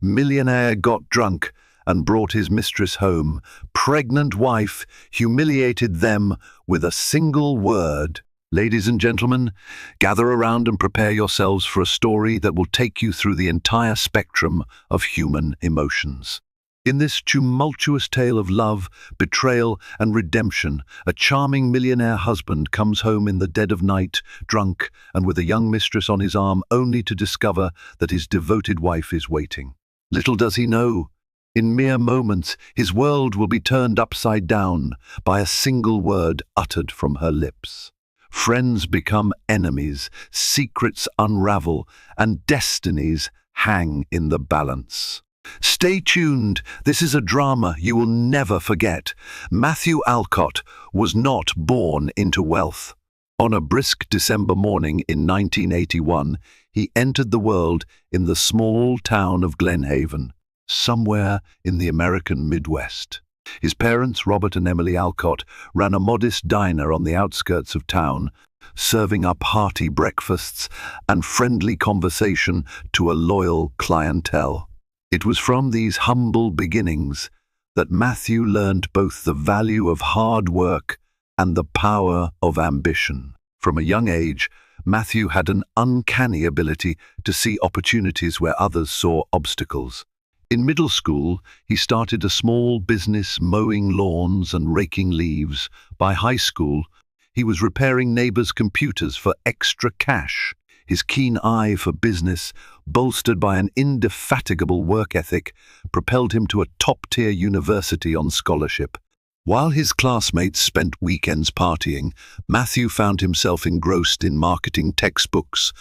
Millionaire got drunk and brought his mistress home. Pregnant wife humiliated them with a single word. Ladies and gentlemen, gather around and prepare yourselves for a story that will take you through the entire spectrum of human emotions. In this tumultuous tale of love, betrayal, and redemption, a charming millionaire husband comes home in the dead of night, drunk, and with a young mistress on his arm, only to discover that his devoted wife is waiting. Little does he know, in mere moments, his world will be turned upside down by a single word uttered from her lips. Friends become enemies, secrets unravel, and destinies hang in the balance. Stay tuned, this is a drama you will never forget. Matthew Alcott was not born into wealth. On a brisk December morning in 1981, he entered the world in the small town of Glenhaven, somewhere in the American Midwest. His parents, Robert and Emily Alcott, ran a modest diner on the outskirts of town, serving up hearty breakfasts and friendly conversation to a loyal clientele. It was from these humble beginnings that Matthew learned both the value of hard work and the power of ambition. From a young age, Matthew had an uncanny ability to see opportunities where others saw obstacles. In middle school, he started a small business mowing lawns and raking leaves. By high school, he was repairing neighbors' computers for extra cash. His keen eye for business, bolstered by an indefatigable work ethic, propelled him to a top-tier university on scholarship. While his classmates spent weekends partying, Matthew found himself engrossed in marketing textbooks,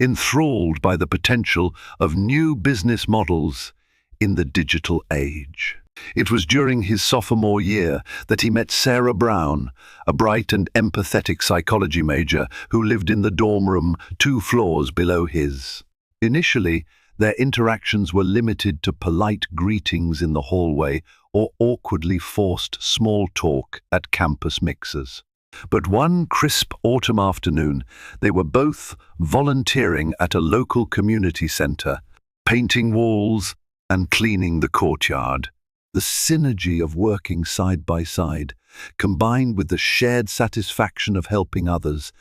enthralled by the potential of new business models in the digital age. It was during his sophomore year that he met Sarah Brown, a bright and empathetic psychology major who lived in the dorm room 2 floors below his. Initially, their interactions were limited to polite greetings in the hallway or awkwardly forced small talk at campus mixers. But one crisp autumn afternoon, they were both volunteering at a local community center, painting walls and cleaning the courtyard. The synergy of working side by side, combined with the shared satisfaction of helping others,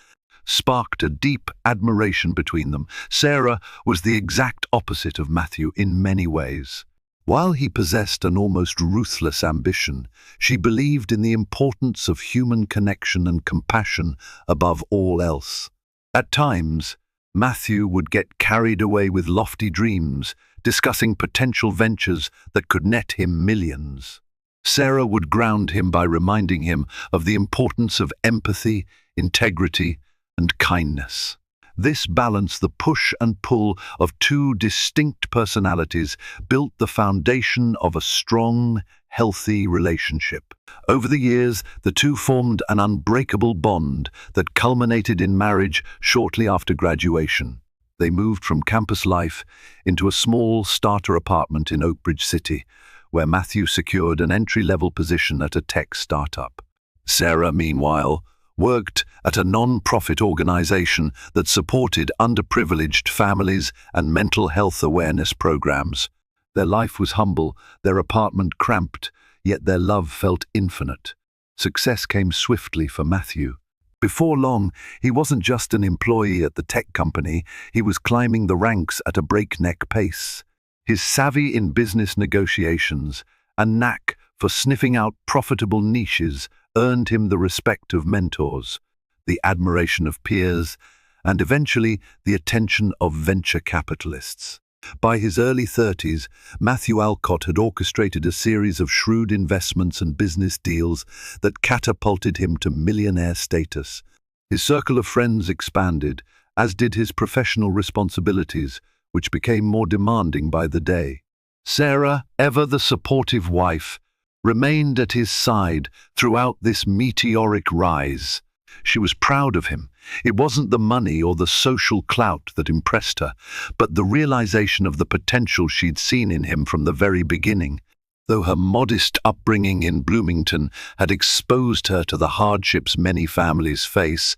sparked a deep admiration between them. Sarah was the exact opposite of Matthew in many ways. While he possessed an almost ruthless ambition, she believed in the importance of human connection and compassion above all else. At times, Matthew would get carried away with lofty dreams, discussing potential ventures that could net him millions. Sarah would ground him by reminding him of the importance of empathy, integrity, and kindness. This balance, the push and pull of 2 distinct personalities, built the foundation of a strong, healthy relationship. Over the years, the two formed an unbreakable bond that culminated in marriage shortly after graduation. They moved from campus life into a small starter apartment in Oak Ridge City, where Matthew secured an entry-level position at a tech startup. Sarah, meanwhile, worked at a non-profit organization that supported underprivileged families and mental health awareness programs. Their life was humble, their apartment cramped, yet their love felt infinite. Success came swiftly for Matthew. Before long, he wasn't just an employee at the tech company, he was climbing the ranks at a breakneck pace. His savvy in business negotiations, a knack for sniffing out profitable niches, earned him the respect of mentors, the admiration of peers, and eventually the attention of venture capitalists. By his early 30s, Matthew Alcott had orchestrated a series of shrewd investments and business deals that catapulted him to millionaire status. His circle of friends expanded, as did his professional responsibilities, which became more demanding by the day. Sarah, ever the supportive wife, remained at his side throughout this meteoric rise. She was proud of him. It wasn't the money or the social clout that impressed her, but the realization of the potential she'd seen in him from the very beginning. Though her modest upbringing in Bloomington had exposed her to the hardships many families face,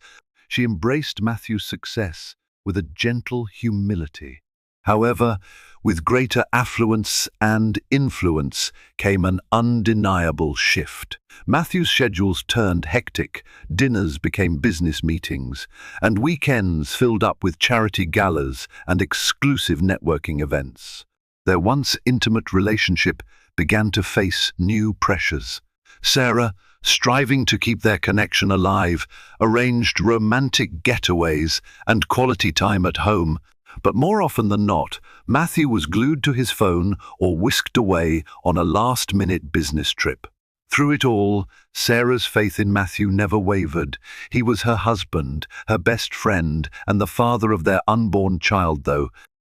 she embraced Matthew's success with a gentle humility. However, with greater affluence and influence came an undeniable shift. Matthew's schedules turned hectic, dinners became business meetings, and weekends filled up with charity galas and exclusive networking events. Their once intimate relationship began to face new pressures. Sarah, striving to keep their connection alive, arranged romantic getaways and quality time at home, but more often than not, Matthew was glued to his phone or whisked away on a last-minute business trip. Through it all, Sarah's faith in Matthew never wavered. He was her husband, her best friend, and the father of their unborn child, though,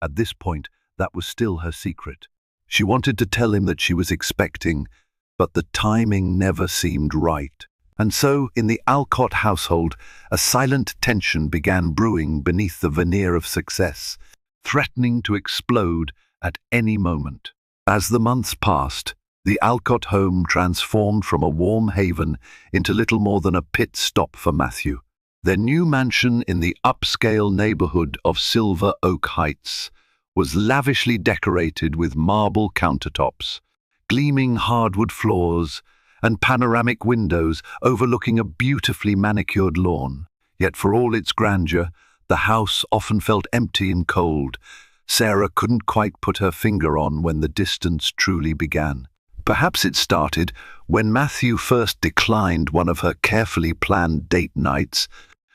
at this point, that was still her secret. She wanted to tell him that she was expecting, but the timing never seemed right. And so, in the Alcott household, a silent tension began brewing beneath the veneer of success, threatening to explode at any moment. As the months passed, the Alcott home transformed from a warm haven into little more than a pit stop for Matthew. Their new mansion in the upscale neighborhood of Silver Oak Heights was lavishly decorated with marble countertops, gleaming hardwood floors, and panoramic windows overlooking a beautifully manicured lawn. Yet for all its grandeur, the house often felt empty and cold. Sarah couldn't quite put her finger on when the distance truly began. Perhaps it started when Matthew first declined one of her carefully planned date nights,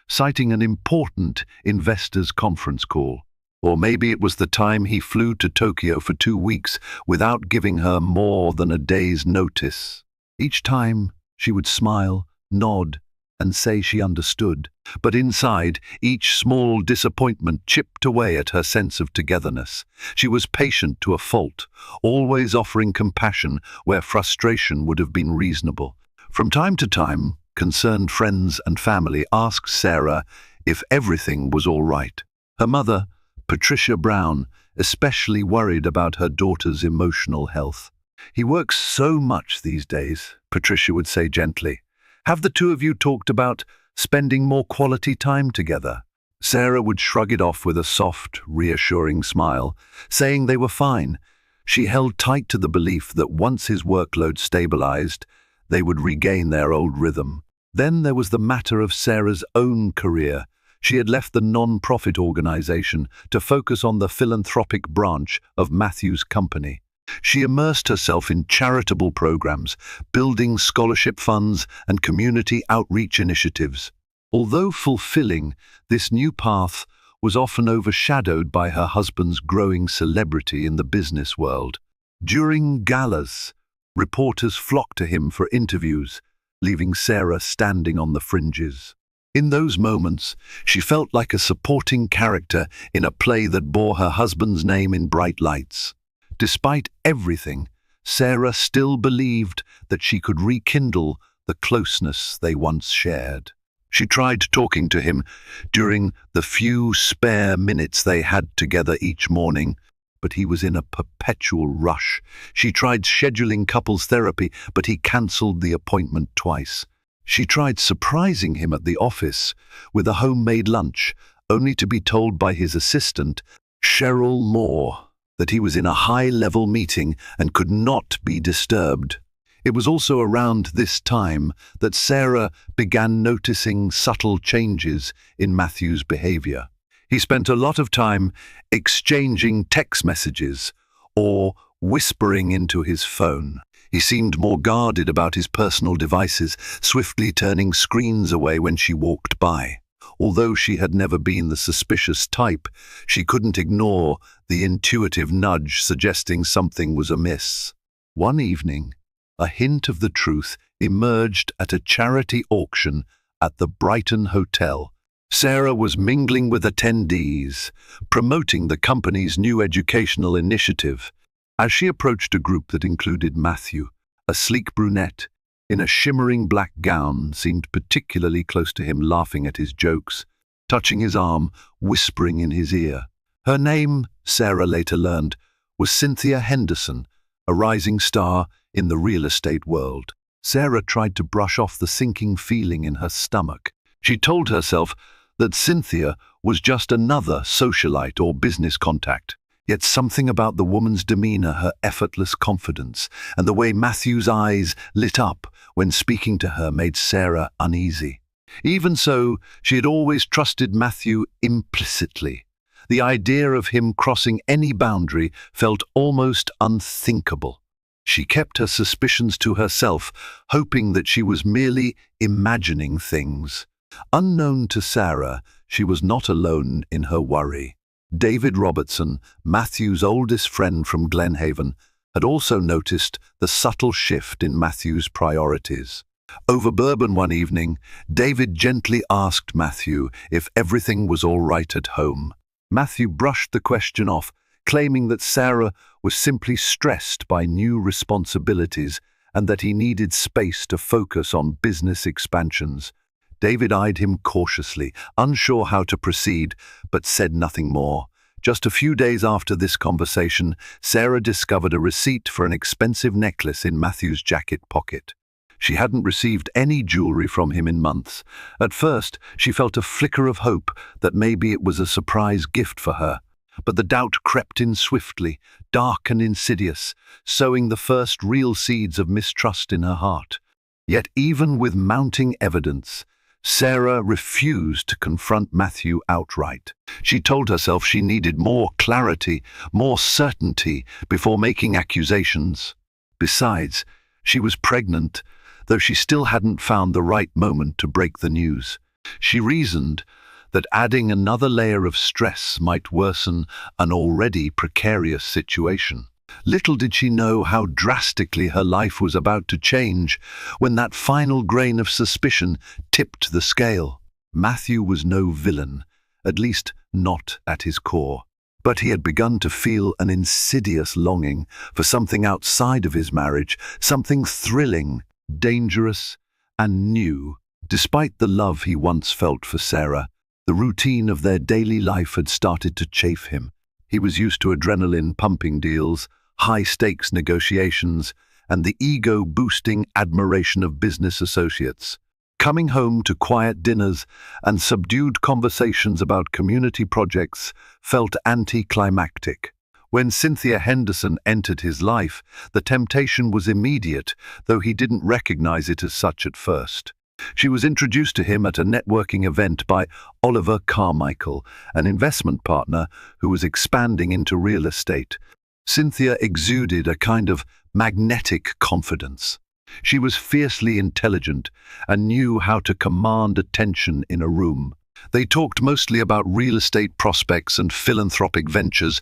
citing an important investors' conference call. Or maybe it was the time he flew to Tokyo for 2 weeks without giving her more than a day's notice. Each time, she would smile, nod, and say she understood. But inside, each small disappointment chipped away at her sense of togetherness. She was patient to a fault, always offering compassion where frustration would have been reasonable. From time to time, concerned friends and family asked Sarah if everything was all right. Her mother, Patricia Brown, especially worried about her daughter's emotional health. "He works so much these days," Patricia would say gently. "Have the two of you talked about spending more quality time together?" Sarah would shrug it off with a soft, reassuring smile, saying they were fine. She held tight to the belief that once his workload stabilized, they would regain their old rhythm. Then there was the matter of Sarah's own career. She had left the non-profit organization to focus on the philanthropic branch of Matthew's company. She immersed herself in charitable programs, building scholarship funds and community outreach initiatives. Although fulfilling, this new path was often overshadowed by her husband's growing celebrity in the business world. During galas, reporters flocked to him for interviews, leaving Sarah standing on the fringes. In those moments, she felt like a supporting character in a play that bore her husband's name in bright lights. Despite everything, Sarah still believed that she could rekindle the closeness they once shared. She tried talking to him during the few spare minutes they had together each morning, but he was in a perpetual rush. She tried scheduling couples therapy, but he cancelled the appointment twice. She tried surprising him at the office with a homemade lunch, only to be told by his assistant, Cheryl Moore, that he was in a high-level meeting and could not be disturbed. It was also around this time that Sarah began noticing subtle changes in Matthew's behavior. He spent a lot of time exchanging text messages or whispering into his phone. He seemed more guarded about his personal devices, swiftly turning screens away when she walked by. Although she had never been the suspicious type, she couldn't ignore the intuitive nudge suggesting something was amiss. One evening, a hint of the truth emerged at a charity auction at the Brighton Hotel. Sarah was mingling with attendees, promoting the company's new educational initiative. As she approached a group that included Matthew, a sleek brunette, in a shimmering black gown, seemed particularly close to him, laughing at his jokes, touching his arm, whispering in his ear. Her name, Sarah later learned, was Cynthia Henderson, a rising star in the real estate world. Sarah tried to brush off the sinking feeling in her stomach. She told herself that Cynthia was just another socialite or business contact. Yet something about the woman's demeanor, her effortless confidence, and the way Matthew's eyes lit up when speaking to her made Sarah uneasy. Even so, she had always trusted Matthew implicitly. The idea of him crossing any boundary felt almost unthinkable. She kept her suspicions to herself, hoping that she was merely imagining things. Unknown to Sarah, she was not alone in her worry. David Robertson, Matthew's oldest friend from Glenhaven, had also noticed the subtle shift in Matthew's priorities. Over bourbon one evening, David gently asked Matthew if everything was all right at home. Matthew brushed the question off, claiming that Sarah was simply stressed by new responsibilities and that he needed space to focus on business expansions. David eyed him cautiously, unsure how to proceed, but said nothing more. Just a few days after this conversation, Sarah discovered a receipt for an expensive necklace in Matthew's jacket pocket. She hadn't received any jewelry from him in months. At first, she felt a flicker of hope that maybe it was a surprise gift for her. But the doubt crept in swiftly, dark and insidious, sowing the first real seeds of mistrust in her heart. Yet even with mounting evidence, Sarah refused to confront Matthew outright. She told herself she needed more clarity, more certainty before making accusations. Besides, she was pregnant, though she still hadn't found the right moment to break the news. She reasoned that adding another layer of stress might worsen an already precarious situation. Little did she know how drastically her life was about to change when that final grain of suspicion tipped the scale. Matthew was no villain, at least not at his core. But he had begun to feel an insidious longing for something outside of his marriage, something thrilling, dangerous, and new. Despite the love he once felt for Sarah, the routine of their daily life had started to chafe him. He was used to adrenaline-pumping deals, high-stakes negotiations, and the ego-boosting admiration of business associates. Coming home to quiet dinners and subdued conversations about community projects felt anticlimactic. When Cynthia Henderson entered his life, the temptation was immediate, though he didn't recognize it as such at first. She was introduced to him at a networking event by Oliver Carmichael, an investment partner who was expanding into real estate. Cynthia exuded a kind of magnetic confidence. She was fiercely intelligent and knew how to command attention in a room. They talked mostly about real estate prospects and philanthropic ventures,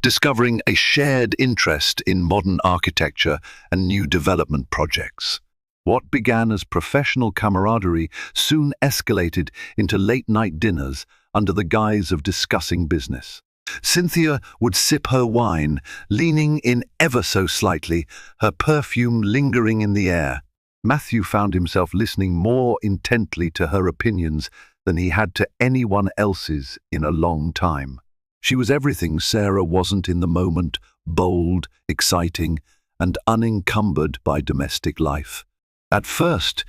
discovering a shared interest in modern architecture and new development projects. What began as professional camaraderie soon escalated into late-night dinners under the guise of discussing business. Cynthia would sip her wine, leaning in ever so slightly, her perfume lingering in the air. Matthew found himself listening more intently to her opinions than he had to anyone else's in a long time. She was everything Sarah wasn't in the moment: bold, exciting, and unencumbered by domestic life. At first,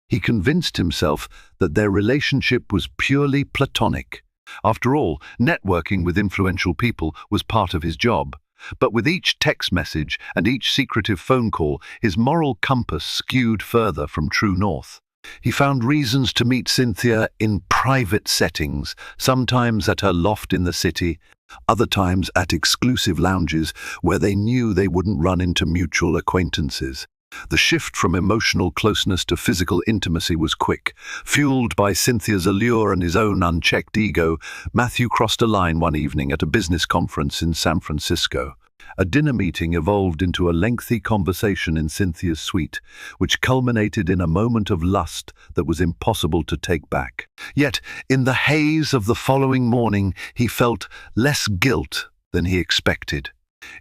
he convinced himself that their relationship was purely platonic. After all, networking with influential people was part of his job. But with each text message and each secretive phone call, his moral compass skewed further from true north. He found reasons to meet Cynthia in private settings, sometimes at her loft in the city, other times at exclusive lounges where they knew they wouldn't run into mutual acquaintances. The shift from emotional closeness to physical intimacy was quick. Fueled by Cynthia's allure and his own unchecked ego, Matthew crossed a line one evening at a business conference in San Francisco. A dinner meeting evolved into a lengthy conversation in Cynthia's suite, which culminated in a moment of lust that was impossible to take back. Yet, in the haze of the following morning, he felt less guilt than he expected.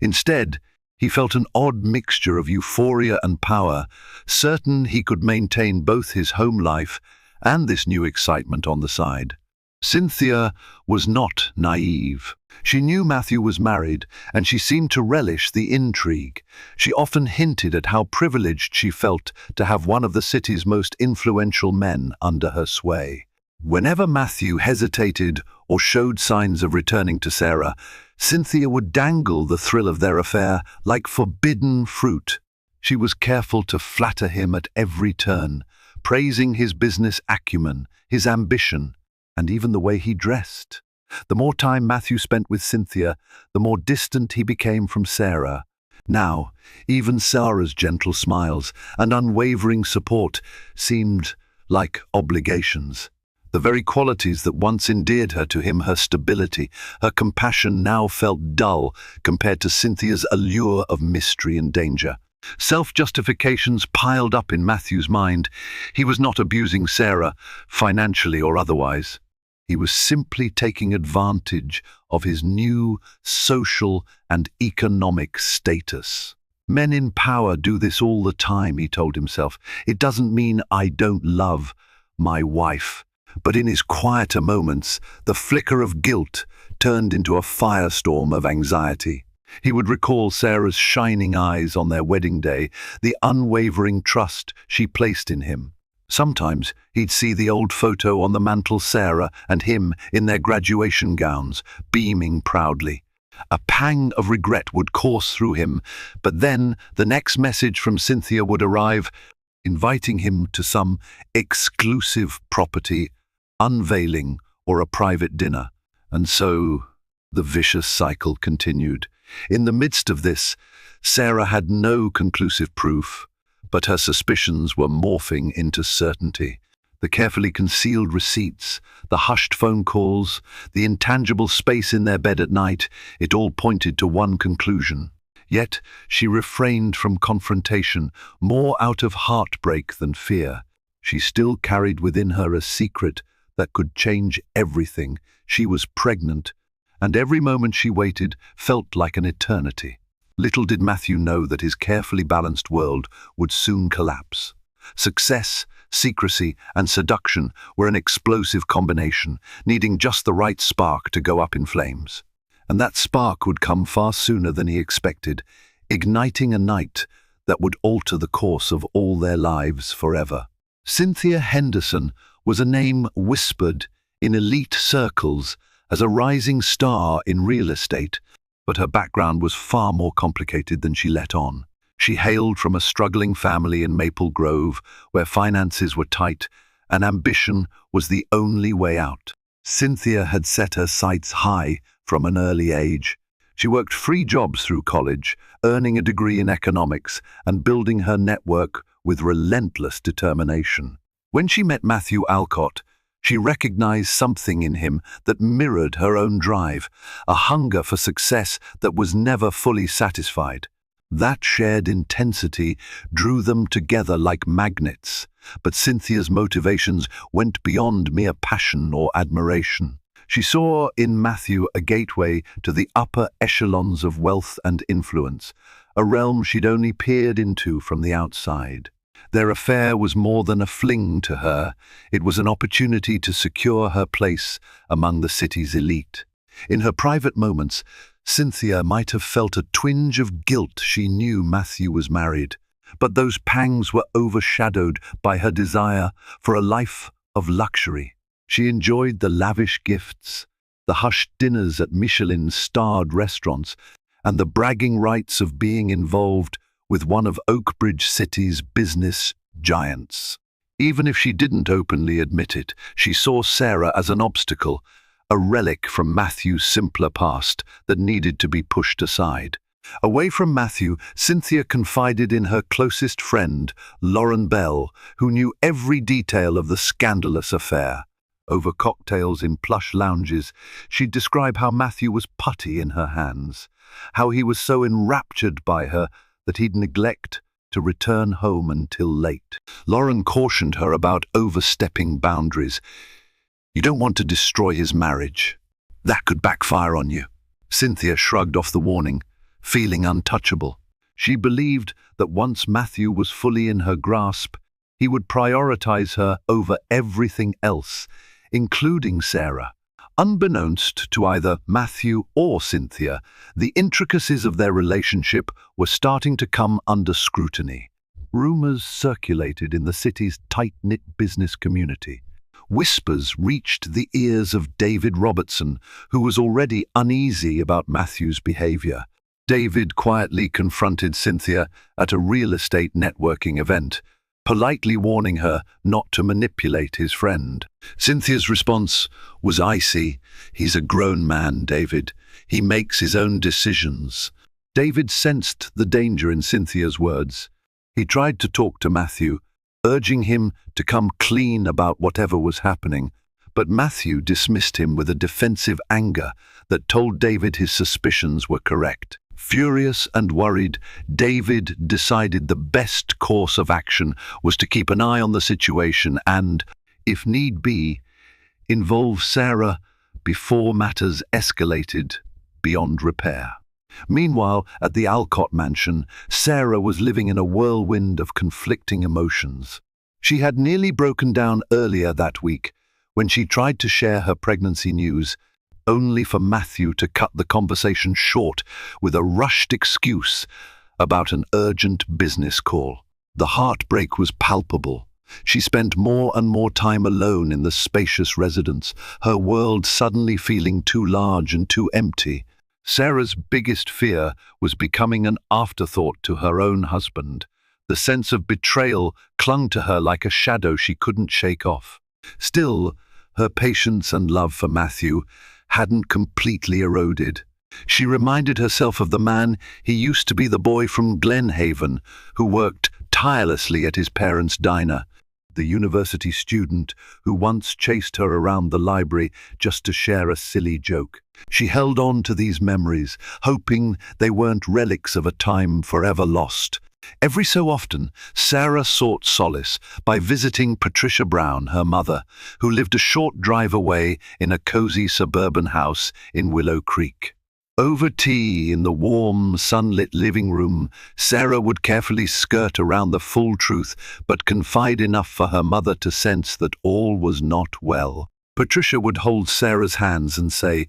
Instead, he felt an odd mixture of euphoria and power, certain he could maintain both his home life and this new excitement on the side. Cynthia was not naive. She knew Matthew was married, and she seemed to relish the intrigue. She often hinted at how privileged she felt to have one of the city's most influential men under her sway. Whenever Matthew hesitated or showed signs of returning to Sarah, Cynthia would dangle the thrill of their affair like forbidden fruit. She was careful to flatter him at every turn, praising his business acumen, his ambition, and even the way he dressed. The more time Matthew spent with Cynthia, the more distant he became from Sarah. Now, even Sarah's gentle smiles and unwavering support seemed like obligations. The very qualities that once endeared her to him, her stability, her compassion, now felt dull compared to Cynthia's allure of mystery and danger. Self-justifications piled up in Matthew's mind. He was not abusing Sarah, financially or otherwise. He was simply taking advantage of his new social and economic status. Men in power do this all the time, he told himself. It doesn't mean I don't love my wife. But in his quieter moments, the flicker of guilt turned into a firestorm of anxiety. He would recall Sarah's shining eyes on their wedding day, the unwavering trust she placed in him. Sometimes he'd see the old photo on the mantel, Sarah and him in their graduation gowns, beaming proudly. A pang of regret would course through him, but then the next message from Cynthia would arrive, inviting him to some exclusive property, unveiling, or a private dinner. And so the vicious cycle continued. In the midst of this, Sarah had no conclusive proof, but her suspicions were morphing into certainty. The carefully concealed receipts, the hushed phone calls, the intangible space in their bed at night, it all pointed to one conclusion. Yet she refrained from confrontation, more out of heartbreak than fear. She still carried within her a secret that could change everything. She was pregnant, and every moment she waited felt like an eternity. Little did Matthew know that his carefully balanced world would soon collapse. Success, secrecy, and seduction were an explosive combination, needing just the right spark to go up in flames. And that spark would come far sooner than he expected, igniting a night that would alter the course of all their lives forever. Cynthia Henderson was a name whispered in elite circles as a rising star in real estate, but her background was far more complicated than she let on. She hailed from a struggling family in Maple Grove, where finances were tight and ambition was the only way out. Cynthia had set her sights high from an early age. She worked 3 jobs through college, earning a degree in economics and building her network with relentless determination. When she met Matthew Alcott, she recognized something in him that mirrored her own drive, a hunger for success that was never fully satisfied. That shared intensity drew them together like magnets, but Cynthia's motivations went beyond mere passion or admiration. She saw in Matthew a gateway to the upper echelons of wealth and influence, a realm she'd only peered into from the outside. Their affair was more than a fling to her. It was an opportunity to secure her place among the city's elite. In her private moments, Cynthia might have felt a twinge of guilt. She knew Matthew was married, but those pangs were overshadowed by her desire for a life of luxury. She enjoyed the lavish gifts, the hushed dinners at Michelin-starred restaurants, and the bragging rights of being involved with one of Oakbridge City's business giants. Even if she didn't openly admit it, she saw Sarah as an obstacle, a relic from Matthew's simpler past that needed to be pushed aside. Away from Matthew, Cynthia confided in her closest friend, Lauren Bell, who knew every detail of the scandalous affair. Over cocktails in plush lounges, she'd describe how Matthew was putty in her hands, how he was so enraptured by her that he'd neglect to return home until late. Lauren cautioned her about overstepping boundaries. You don't want to destroy his marriage. That could backfire on you. Cynthia shrugged off the warning, feeling untouchable. She believed that once Matthew was fully in her grasp, he would prioritize her over everything else, including Sarah. Unbeknownst to either Matthew or Cynthia, the intricacies of their relationship were starting to come under scrutiny. Rumors circulated in the city's tight-knit business community. Whispers reached the ears of David Robertson, who was already uneasy about Matthew's behavior. David quietly confronted Cynthia at a real estate networking event, politely warning her not to manipulate his friend. Cynthia's response was icy. "He's a grown man, David. He makes his own decisions." David sensed the danger in Cynthia's words. He tried to talk to Matthew, urging him to come clean about whatever was happening, but Matthew dismissed him with a defensive anger that told David his suspicions were correct. Furious and worried, David decided the best course of action was to keep an eye on the situation and, if need be, involve Sarah before matters escalated beyond repair. Meanwhile, at the Alcott mansion, Sarah was living in a whirlwind of conflicting emotions. She had nearly broken down earlier that week when she tried to share her pregnancy news, only for Matthew to cut the conversation short with a rushed excuse about an urgent business call. The heartbreak was palpable. She spent more and more time alone in the spacious residence, her world suddenly feeling too large and too empty. Sarah's biggest fear was becoming an afterthought to her own husband. The sense of betrayal clung to her like a shadow she couldn't shake off. Still, her patience and love for Matthew hadn't completely eroded. She reminded herself of the man he used to be, the boy from Glenhaven who worked tirelessly at his parents' diner, the university student who once chased her around the library just to share a silly joke. She held on to these memories, hoping they weren't relics of a time forever lost. Every so often, Sarah sought solace by visiting Patricia Brown, her mother, who lived a short drive away in a cozy suburban house in Willow Creek. Over tea in the warm, sunlit living room, Sarah would carefully skirt around the full truth, but confide enough for her mother to sense that all was not well. Patricia would hold Sarah's hands and say,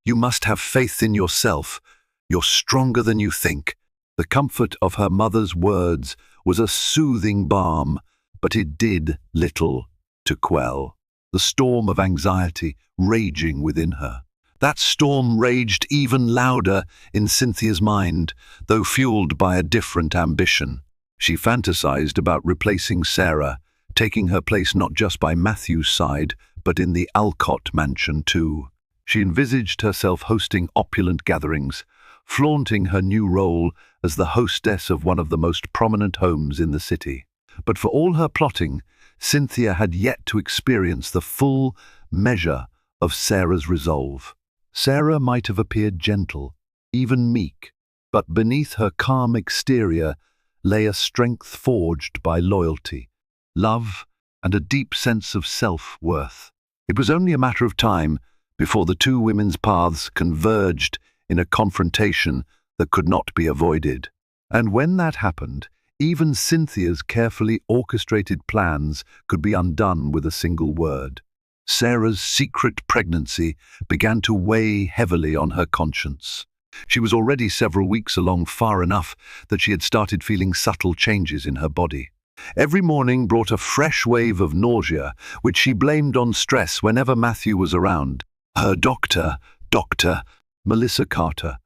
"You must have faith in yourself. You're stronger than you think." The comfort of her mother's words was a soothing balm, but it did little to quell the storm of anxiety raging within her. That storm raged even louder in Cynthia's mind, though fueled by a different ambition. She fantasized about replacing Sarah, taking her place not just by Matthew's side, but in the Alcott mansion too. She envisaged herself hosting opulent gatherings, flaunting her new role as the hostess of one of the most prominent homes in the city. But for all her plotting, Cynthia had yet to experience the full measure of Sarah's resolve. Sarah might have appeared gentle, even meek, but beneath her calm exterior lay a strength forged by loyalty, love, and a deep sense of self-worth. It was only a matter of time before the two women's paths converged in a confrontation that could not be avoided. And when that happened, even Cynthia's carefully orchestrated plans could be undone with a single word. Sarah's secret pregnancy began to weigh heavily on her conscience. She was already several weeks along, far enough that she had started feeling subtle changes in her body. Every morning brought a fresh wave of nausea, which she blamed on stress whenever Matthew was around. Her doctor, Dr. Melissa Carter,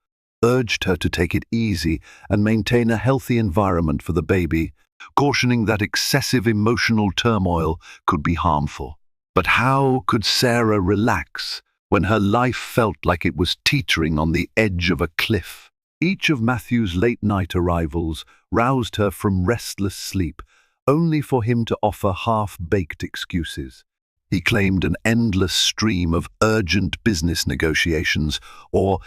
urged her to take it easy and maintain a healthy environment for the baby, cautioning that excessive emotional turmoil could be harmful. But how could Sarah relax when her life felt like it was teetering on the edge of a cliff? Each of Matthew's late-night arrivals roused her from restless sleep, only for him to offer half-baked excuses. He claimed an endless stream of urgent business negotiations or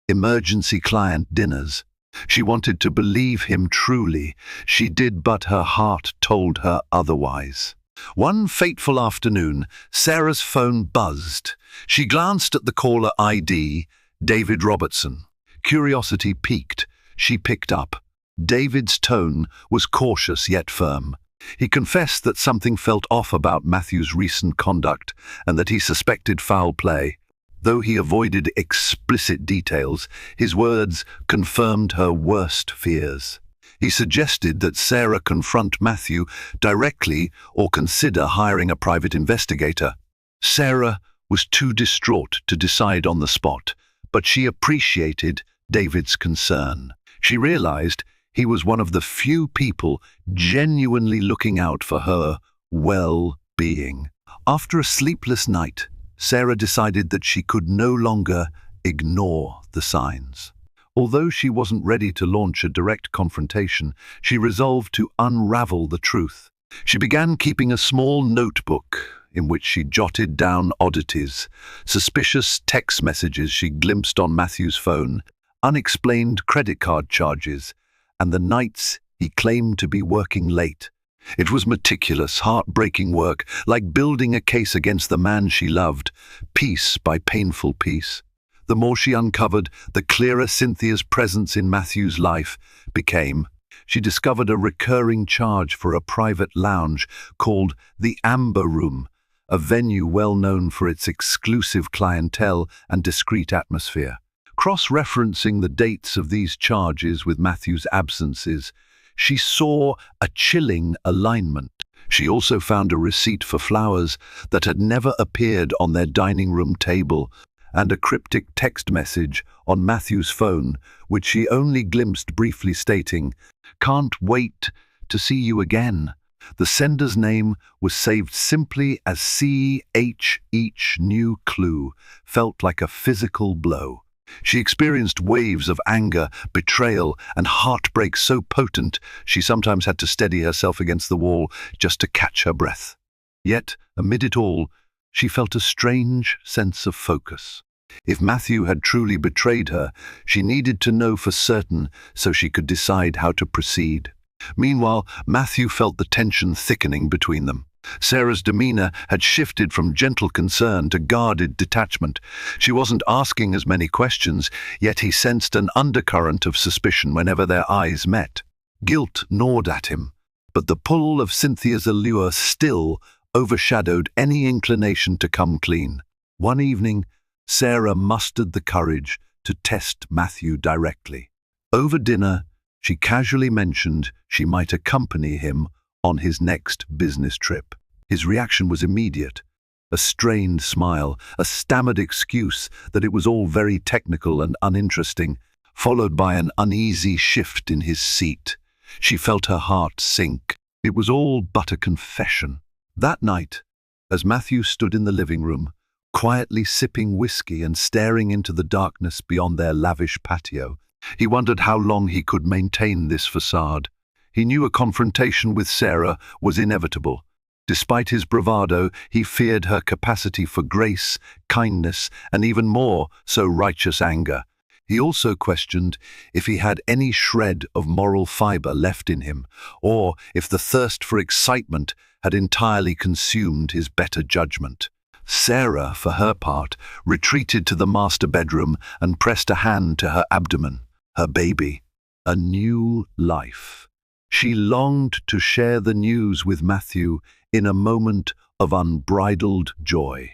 emergency client dinners. She wanted to believe him truly. She did, but her heart told her otherwise. One fateful afternoon, Sarah's phone buzzed. She glanced at the caller ID, David Robertson. Curiosity piqued. She picked up. David's tone was cautious yet firm. He confessed that something felt off about Matthew's recent conduct and that he suspected foul play. Though he avoided explicit details, his words confirmed her worst fears. He suggested that Sarah confront Matthew directly or consider hiring a private investigator. Sarah was too distraught to decide on the spot, but she appreciated David's concern. She realized he was one of the few people genuinely looking out for her well-being. After a sleepless night, Sarah decided that she could no longer ignore the signs. Although she wasn't ready to launch a direct confrontation, she resolved to unravel the truth. She began keeping a small notebook in which she jotted down oddities, suspicious text messages she glimpsed on Matthew's phone, unexplained credit card charges, and the nights he claimed to be working late. It was meticulous, heartbreaking work, like building a case against the man she loved, piece by painful piece. The more she uncovered, the clearer Cynthia's presence in Matthew's life became. She discovered a recurring charge for a private lounge called the Amber Room, a venue well known for its exclusive clientele and discreet atmosphere. Cross-referencing the dates of these charges with Matthew's absences, she saw a chilling alignment. She also found a receipt for flowers that had never appeared on their dining room table, and a cryptic text message on Matthew's phone, which she only glimpsed briefly, stating, "Can't wait to see you again." The sender's name was saved simply as CH. Each new clue felt like a physical blow. She experienced waves of anger, betrayal, and heartbreak so potent she sometimes had to steady herself against the wall just to catch her breath. Yet, amid it all, she felt a strange sense of focus. If Matthew had truly betrayed her, she needed to know for certain so she could decide how to proceed. Meanwhile, Matthew felt the tension thickening between them. Sarah's demeanor had shifted from gentle concern to guarded detachment. She wasn't asking as many questions, yet he sensed an undercurrent of suspicion whenever their eyes met. Guilt gnawed at him, but the pull of Cynthia's allure still overshadowed any inclination to come clean. One evening, Sarah mustered the courage to test Matthew directly. Over dinner, she casually mentioned she might accompany him on his next business trip. His reaction was immediate. A strained smile, a stammered excuse that it was all very technical and uninteresting, followed by an uneasy shift in his seat. She felt her heart sink. It was all but a confession. That night, as Matthew stood in the living room, quietly sipping whiskey and staring into the darkness beyond their lavish patio, he wondered how long he could maintain this facade. He knew a confrontation with Sarah was inevitable. Despite his bravado, he feared her capacity for grace, kindness, and even more so righteous anger. He also questioned if he had any shred of moral fiber left in him, or if the thirst for excitement had entirely consumed his better judgment. Sarah, for her part, retreated to the master bedroom and pressed a hand to her abdomen. Her baby, a new life. She longed to share the news with Matthew in a moment of unbridled joy.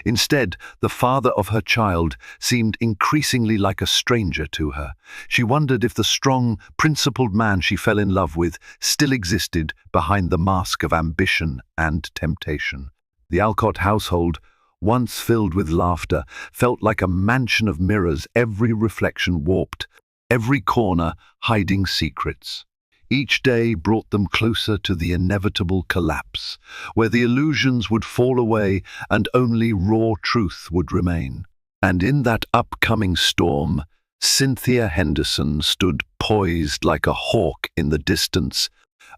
Instead, the father of her child seemed increasingly like a stranger to her. She wondered if the strong, principled man she fell in love with still existed behind the mask of ambition and temptation. The Alcott household, once filled with laughter, felt like a mansion of mirrors, every reflection warped, every corner hiding secrets. Each day brought them closer to the inevitable collapse, where the illusions would fall away and only raw truth would remain. And in that upcoming storm, Cynthia Henderson stood poised like a hawk in the distance,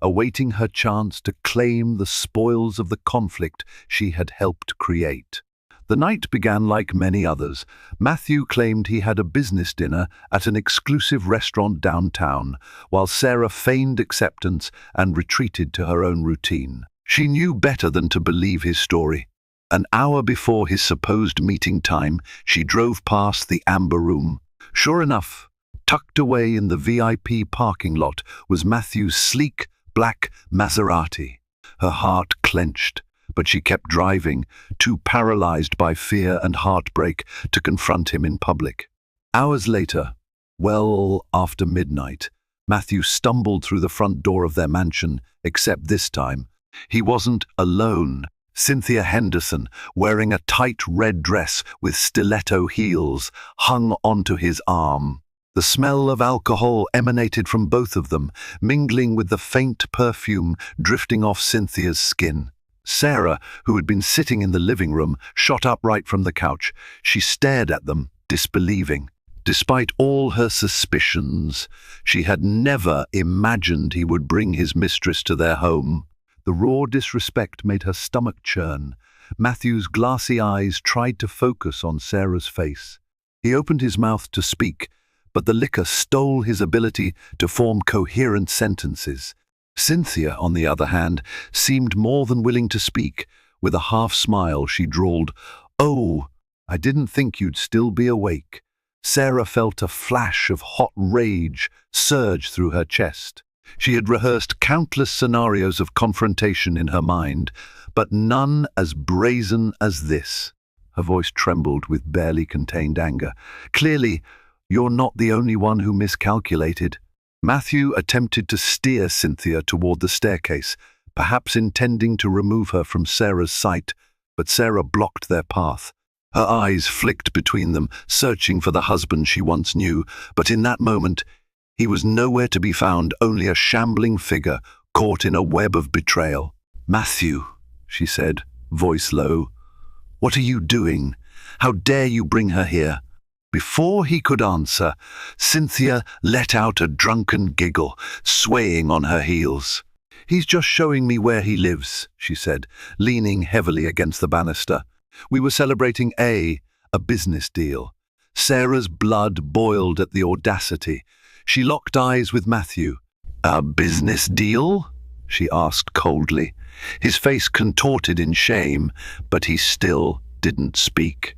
awaiting her chance to claim the spoils of the conflict she had helped create. The night began like many others. Matthew claimed he had a business dinner at an exclusive restaurant downtown, while Sarah feigned acceptance and retreated to her own routine. She knew better than to believe his story. An hour before his supposed meeting time, she drove past the Amber Room. Sure enough, tucked away in the VIP parking lot was Matthew's sleek, black Maserati. Her heart clenched, but she kept driving, too paralyzed by fear and heartbreak to confront him in public. Hours later, well after midnight, Matthew stumbled through the front door of their mansion, except this time, he wasn't alone. Cynthia Henderson, wearing a tight red dress with stiletto heels, hung onto his arm. The smell of alcohol emanated from both of them, mingling with the faint perfume drifting off Cynthia's skin. Sarah, who had been sitting in the living room, shot upright from the couch. She stared at them, disbelieving. Despite all her suspicions, she had never imagined he would bring his mistress to their home. The raw disrespect made her stomach churn. Matthew's glassy eyes tried to focus on Sarah's face. He opened his mouth to speak, but the liquor stole his ability to form coherent sentences. Cynthia, on the other hand, seemed more than willing to speak. With a half smile, she drawled, "Oh, I didn't think you'd still be awake." Sarah felt a flash of hot rage surge through her chest. She had rehearsed countless scenarios of confrontation in her mind, but none as brazen as this. Her voice trembled with barely contained anger. "Clearly, you're not the only one who miscalculated." Matthew attempted to steer Cynthia toward the staircase, perhaps intending to remove her from Sarah's sight, but Sarah blocked their path. Her eyes flicked between them, searching for the husband she once knew, but in that moment, he was nowhere to be found, only a shambling figure caught in a web of betrayal. "Matthew," she said, voice low, "what are you doing? How dare you bring her here?" Before he could answer, Cynthia let out a drunken giggle, swaying on her heels. "He's just showing me where he lives," she said, leaning heavily against the banister. "We were celebrating a business deal." Sarah's blood boiled at the audacity. She locked eyes with Matthew. "A business deal?" she asked coldly. His face contorted in shame, but he still didn't speak.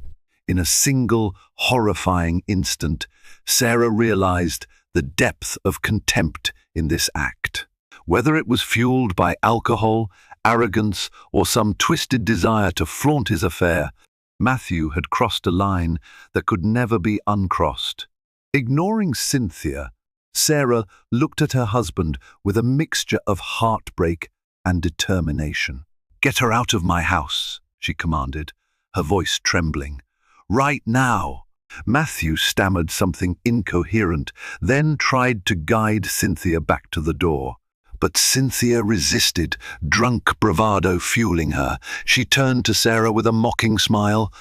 In a single, horrifying instant, Sarah realized the depth of contempt in this act. Whether it was fueled by alcohol, arrogance, or some twisted desire to flaunt his affair, Matthew had crossed a line that could never be uncrossed. Ignoring Cynthia, Sarah looked at her husband with a mixture of heartbreak and determination. "Get her out of my house," she commanded, her voice trembling. "Right now." Matthew stammered something incoherent, then tried to guide Cynthia back to the door. But Cynthia resisted, drunk bravado fueling her. She turned to Sarah with a mocking smile.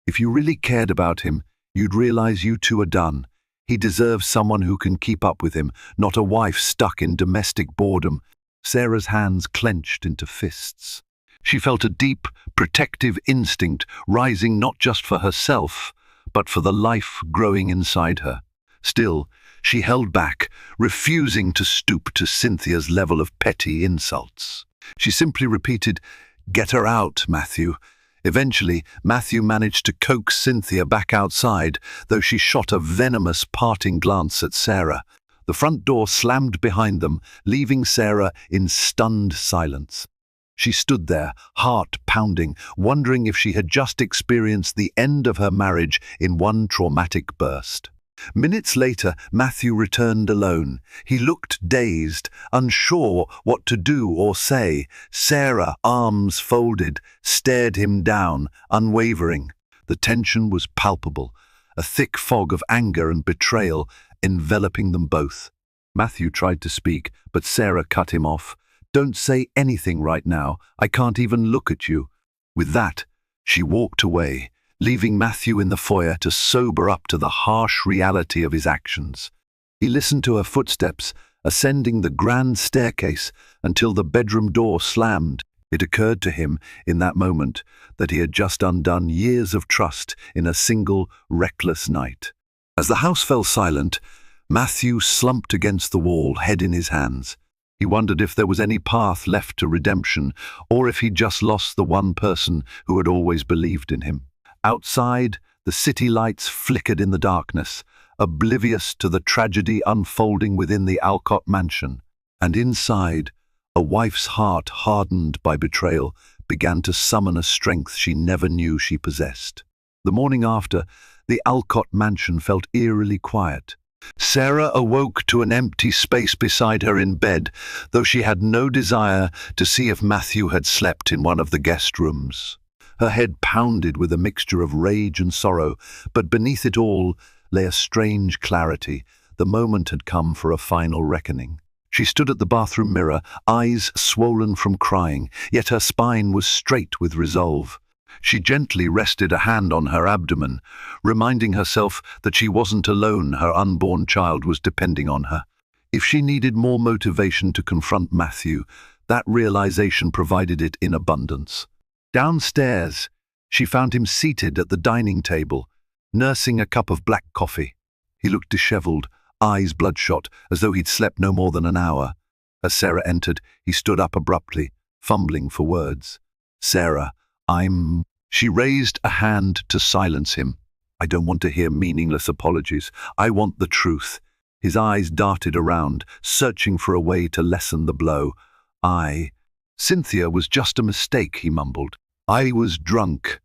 "If you really cared about him, you'd realize you two are done. He deserves someone who can keep up with him, not a wife stuck in domestic boredom." Sarah's hands clenched into fists. She felt a deep, protective instinct rising not just for herself, but for the life growing inside her. Still, she held back, refusing to stoop to Cynthia's level of petty insults. She simply repeated, "Get her out, Matthew." Eventually, Matthew managed to coax Cynthia back outside, though she shot a venomous parting glance at Sarah. The front door slammed behind them, leaving Sarah in stunned silence. She stood there, heart pounding, wondering if she had just experienced the end of her marriage in one traumatic burst. Minutes later, Matthew returned alone. He looked dazed, unsure what to do or say. Sarah, arms folded, stared him down, unwavering. The tension was palpable, a thick fog of anger and betrayal enveloping them both. Matthew tried to speak, but Sarah cut him off. "Don't say anything right now. I can't even look at you." With that, she walked away, leaving Matthew in the foyer to sober up to the harsh reality of his actions. He listened to her footsteps, ascending the grand staircase until the bedroom door slammed. It occurred to him in that moment that he had just undone years of trust in a single, reckless night. As the house fell silent, Matthew slumped against the wall, head in his hands. He wondered if there was any path left to redemption, or if he'd just lost the one person who had always believed in him. Outside, the city lights flickered in the darkness, oblivious to the tragedy unfolding within the Alcott mansion. And inside, a wife's heart hardened by betrayal began to summon a strength she never knew she possessed. The morning after, the Alcott mansion felt eerily quiet. Sarah awoke to an empty space beside her in bed, though she had no desire to see if Matthew had slept in one of the guest rooms. Her head pounded with a mixture of rage and sorrow, but beneath it all lay a strange clarity. The moment had come for a final reckoning. She stood at the bathroom mirror, eyes swollen from crying, yet her spine was straight with resolve. She gently rested a hand on her abdomen, reminding herself that she wasn't alone. Her unborn child was depending on her. If she needed more motivation to confront Matthew, that realization provided it in abundance. Downstairs, she found him seated at the dining table, nursing a cup of black coffee. He looked disheveled, eyes bloodshot, as though he'd slept no more than an hour. As Sarah entered, he stood up abruptly, fumbling for words. "Sarah, She raised a hand to silence him. "I don't want to hear meaningless apologies. I want the truth." His eyes darted around, searching for a way to lessen the blow. Cynthia was just a mistake," he mumbled. "I was drunk."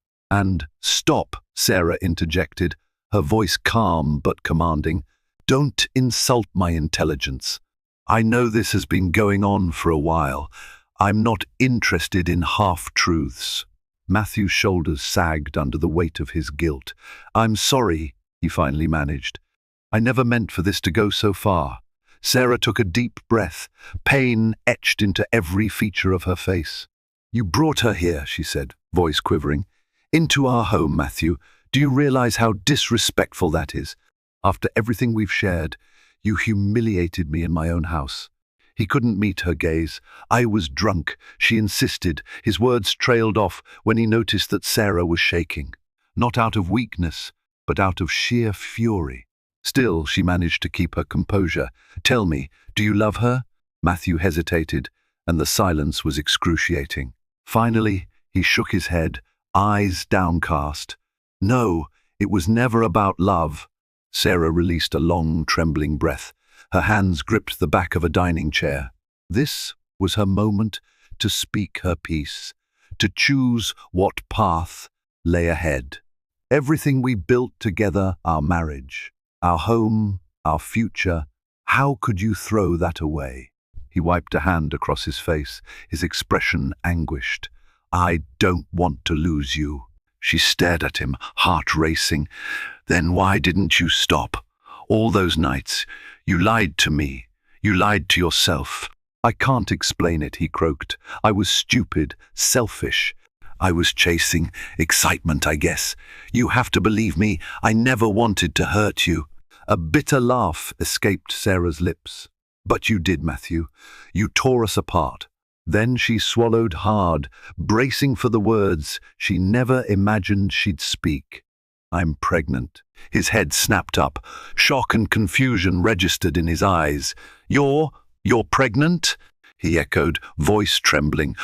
"Stop," Sarah interjected, her voice calm but commanding. "Don't insult my intelligence. I know this has been going on for a while. I'm not interested in half-truths." Matthew's shoulders sagged under the weight of his guilt. "I'm sorry," he finally managed. "I never meant for this to go so far." Sarah took a deep breath, pain etched into every feature of her face. "You brought her here," she said, voice quivering. "Into our home, Matthew. Do you realize how disrespectful that is? After everything we've shared, you humiliated me in my own house." He couldn't meet her gaze. "I was drunk," she insisted. His words trailed off when he noticed that Sarah was shaking. Not out of weakness, but out of sheer fury. Still, she managed to keep her composure. "Tell me, do you love her?" Matthew hesitated, and the silence was excruciating. Finally, he shook his head, eyes downcast. "No, it was never about love." Sarah released a long, trembling breath. Her hands gripped the back of a dining chair. This was her moment to speak her piece, to choose what path lay ahead. "Everything we built together, our marriage, our home, our future, how could you throw that away?" He wiped a hand across his face, his expression anguished. "I don't want to lose you." She stared at him, heart racing. "Then why didn't you stop? All those nights, you lied to me. You lied to yourself." "I can't explain it," he croaked. "I was stupid, selfish. I was chasing excitement, I guess. You have to believe me, I never wanted to hurt you." A bitter laugh escaped Sarah's lips. "But you did, Matthew. You tore us apart." Then she swallowed hard, bracing for the words she never imagined she'd speak. "I'm pregnant." His head snapped up. Shock and confusion registered in his eyes. You're pregnant?" he echoed, voice trembling.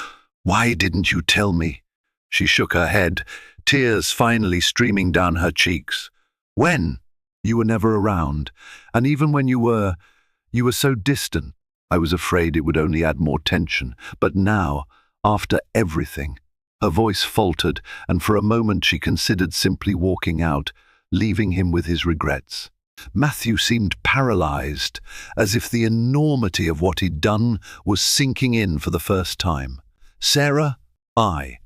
"Why didn't you tell me?" She shook her head, tears finally streaming down her cheeks. "When?" "You were never around. And even when you were so distant. I was afraid it would only add more tension. But now, after everything..." Her voice faltered, and for a moment she considered simply walking out, leaving him with his regrets. Matthew seemed paralyzed, as if the enormity of what he'd done was sinking in for the first time. "Sarah, I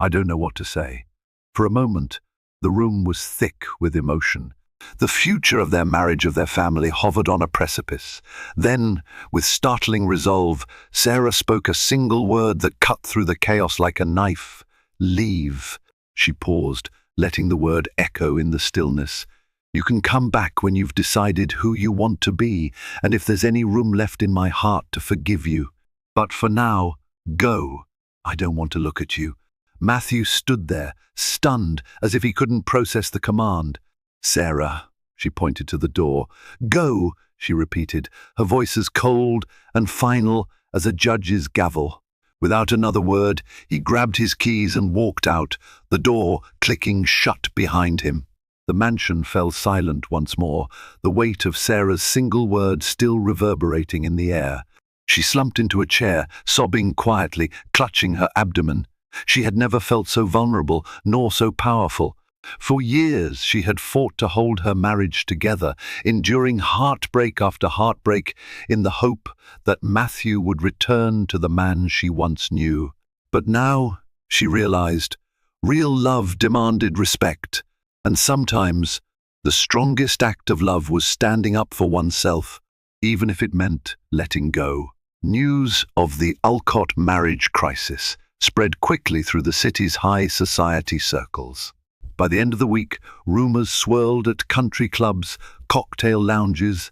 don't know what to say." For a moment, the room was thick with emotion. The future of their marriage, of their family, hovered on a precipice. Then, with startling resolve, Sarah spoke a single word that cut through the chaos like a knife. "Leave." She paused, letting the word echo in the stillness. "You can come back when you've decided who you want to be, and if there's any room left in my heart to forgive you. But for now, go. I don't want to look at you." Matthew stood there, stunned, as if he couldn't process the command. "Sarah," she pointed to the door. "Go," she repeated, her voice as cold and final as a judge's gavel. Without another word, he grabbed his keys and walked out, the door clicking shut behind him. The mansion fell silent once more, the weight of Sarah's single word still reverberating in the air. She slumped into a chair, sobbing quietly, clutching her abdomen. She had never felt so vulnerable, nor so powerful. For years she had fought to hold her marriage together, enduring heartbreak after heartbreak in the hope that Matthew would return to the man she once knew. But now, she realized, real love demanded respect, and sometimes the strongest act of love was standing up for oneself, even if it meant letting go. News of the Alcott marriage crisis spread quickly through the city's high society circles. By the end of the week, rumors swirled at country clubs, cocktail lounges,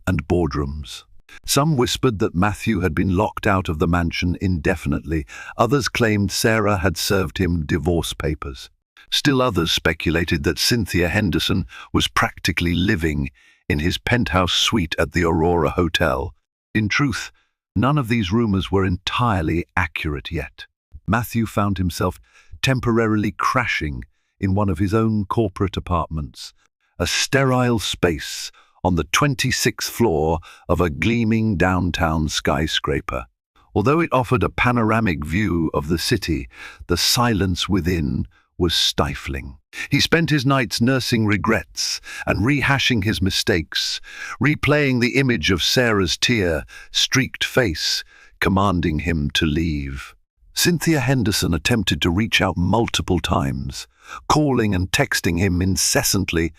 and boardrooms. Some whispered that Matthew had been locked out of the mansion indefinitely. Others claimed Sarah had served him divorce papers. Still others speculated that Cynthia Henderson was practically living in his penthouse suite at the Aurora Hotel. In truth, none of these rumors were entirely accurate yet. Matthew found himself temporarily crashing in one of his own corporate apartments, a sterile space on the 26th floor of a gleaming downtown skyscraper. Although it offered a panoramic view of the city, the silence within was stifling. He spent his nights nursing regrets and rehashing his mistakes, replaying the image of Sarah's tear-streaked face, commanding him to leave. Cynthia Henderson attempted to reach out multiple times, calling and texting him incessantly,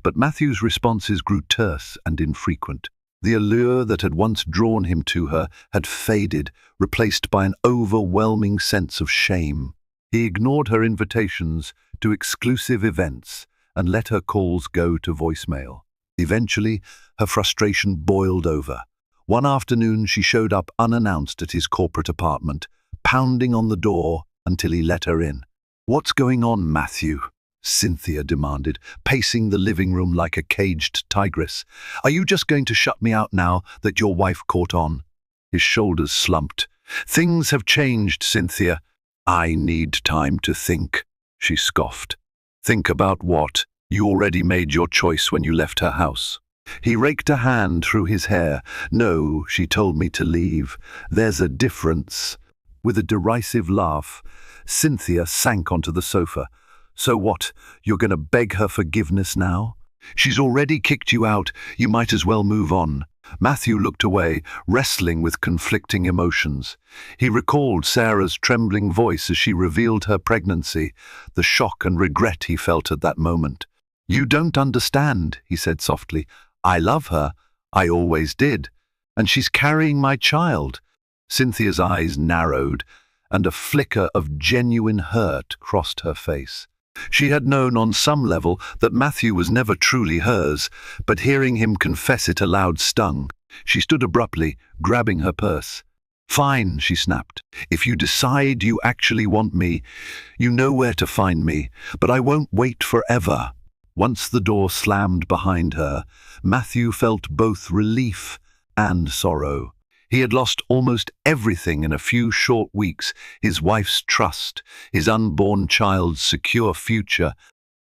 but Matthew's responses grew terse and infrequent. The allure that had once drawn him to her had faded, replaced by an overwhelming sense of shame. He ignored her invitations to exclusive events and let her calls go to voicemail. Eventually, her frustration boiled over. One afternoon, she showed up unannounced at his corporate apartment, pounding on the door until he let her in. "What's going on, Matthew?" Cynthia demanded, pacing the living room like a caged tigress. "Are you just going to shut me out now that your wife caught on?" His shoulders slumped. "Things have changed, Cynthia." "I need time to think," she scoffed. "Think about what? You already made your choice when you left her house." He raked a hand through his hair. "No, she told me to leave. There's a difference." With a derisive laugh, Cynthia sank onto the sofa. "So what, you're going to beg her forgiveness now? She's already kicked you out, you might as well move on." Matthew looked away, wrestling with conflicting emotions. He recalled Sarah's trembling voice as she revealed her pregnancy, the shock and regret he felt at that moment. "You don't understand," he said softly. "I love her. I always did. And she's carrying my child." Cynthia's eyes narrowed, and a flicker of genuine hurt crossed her face. She had known on some level that Matthew was never truly hers, but hearing him confess it aloud stung. She stood abruptly, grabbing her purse. "Fine," she snapped. "If you decide you actually want me, you know where to find me, but I won't wait forever." Once the door slammed behind her, Matthew felt both relief and sorrow. He had lost almost everything in a few short weeks: his wife's trust, his unborn child's secure future,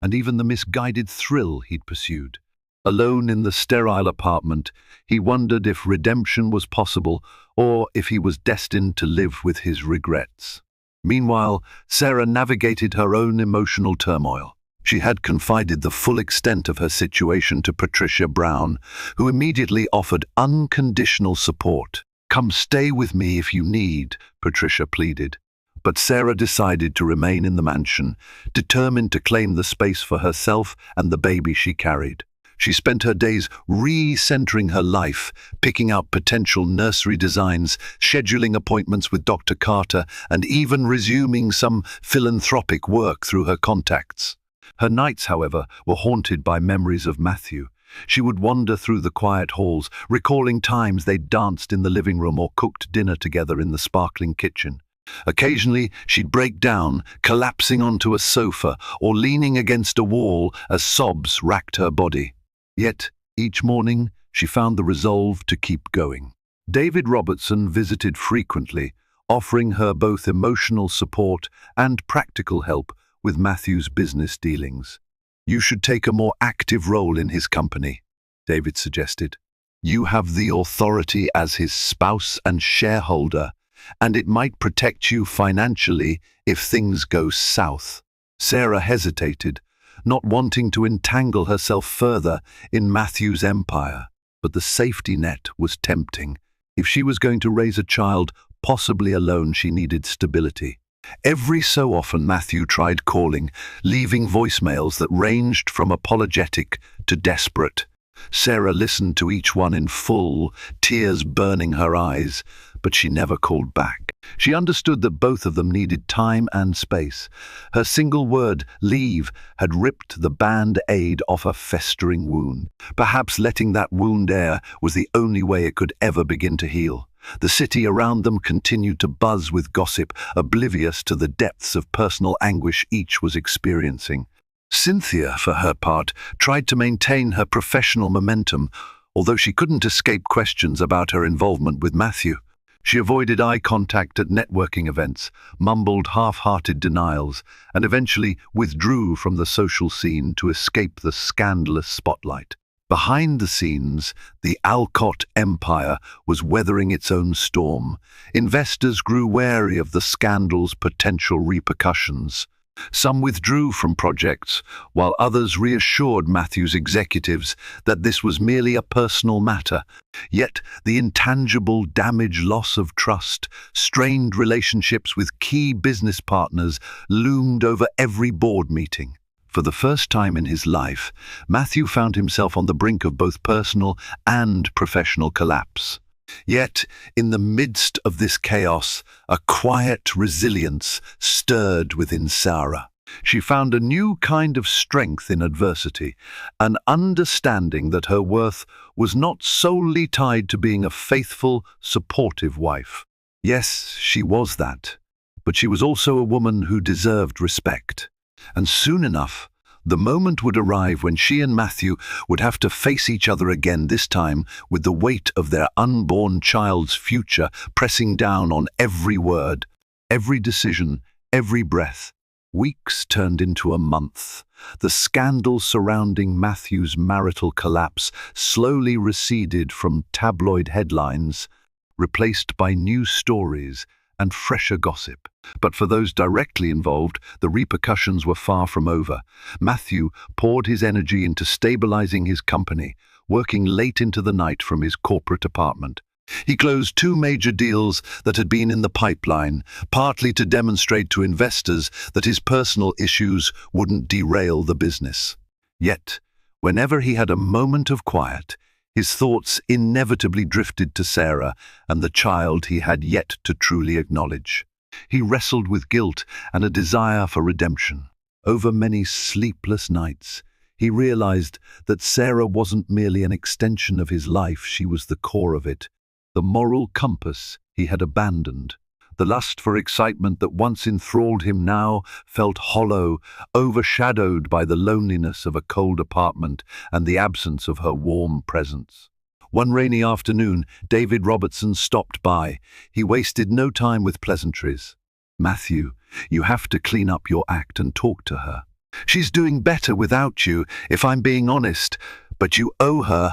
and even the misguided thrill he'd pursued. Alone in the sterile apartment, he wondered if redemption was possible or if he was destined to live with his regrets. Meanwhile, Sarah navigated her own emotional turmoil. She had confided the full extent of her situation to Patricia Brown, who immediately offered unconditional support. "Come stay with me if you need," Patricia pleaded. But Sarah decided to remain in the mansion, determined to claim the space for herself and the baby she carried. She spent her days re-centering her life, picking out potential nursery designs, scheduling appointments with Dr. Carter, and even resuming some philanthropic work through her contacts. Her nights, however, were haunted by memories of Matthew. She would wander through the quiet halls, recalling times they'd danced in the living room or cooked dinner together in the sparkling kitchen. Occasionally, she'd break down, collapsing onto a sofa or leaning against a wall as sobs racked her body. Yet, each morning, she found the resolve to keep going. David Robertson visited frequently, offering her both emotional support and practical help with Matthew's business dealings. "You should take a more active role in his company," David suggested. "You have the authority as his spouse and shareholder, and it might protect you financially if things go south." Sarah hesitated, not wanting to entangle herself further in Matthew's empire. But the safety net was tempting. If she was going to raise a child, possibly alone, she needed stability. Every so often Matthew tried calling, leaving voicemails that ranged from apologetic to desperate. Sarah listened to each one in full, tears burning her eyes, but she never called back. She understood that both of them needed time and space. Her single word, leave, had ripped the band-aid off a festering wound. Perhaps letting that wound air was the only way it could ever begin to heal. The city around them continued to buzz with gossip, oblivious to the depths of personal anguish each was experiencing. Cynthia, for her part, tried to maintain her professional momentum, although she couldn't escape questions about her involvement with Matthew. She avoided eye contact at networking events, mumbled half-hearted denials, and eventually withdrew from the social scene to escape the scandalous spotlight. Behind the scenes, the Alcott empire was weathering its own storm. Investors grew wary of the scandal's potential repercussions. Some withdrew from projects, while others reassured Matthew's executives that this was merely a personal matter. Yet the intangible loss of trust, strained relationships with key business partners loomed over every board meeting. For the first time in his life, Matthew found himself on the brink of both personal and professional collapse. Yet, in the midst of this chaos, a quiet resilience stirred within Sarah. She found a new kind of strength in adversity, an understanding that her worth was not solely tied to being a faithful, supportive wife. Yes, she was that, but she was also a woman who deserved respect. And soon enough, the moment would arrive when she and Matthew would have to face each other again, this time with the weight of their unborn child's future pressing down on every word, every decision, every breath. Weeks turned into a month. The scandal surrounding Matthew's marital collapse slowly receded from tabloid headlines, replaced by new stories and fresher gossip. But for those directly involved, the repercussions were far from over. Matthew poured his energy into stabilizing his company, working late into the night from his corporate apartment. He closed 2 major deals that had been in the pipeline, partly to demonstrate to investors that his personal issues wouldn't derail the business. Yet, whenever he had a moment of quiet, his thoughts inevitably drifted to Sarah and the child he had yet to truly acknowledge. He wrestled with guilt and a desire for redemption. Over many sleepless nights, he realized that Sarah wasn't merely an extension of his life, she was the core of it, the moral compass he had abandoned. The lust for excitement that once enthralled him now felt hollow, overshadowed by the loneliness of a cold apartment and the absence of her warm presence. One rainy afternoon, David Robertson stopped by. He wasted no time with pleasantries. "Matthew, you have to clean up your act and talk to her. She's doing better without you, if I'm being honest, but you owe her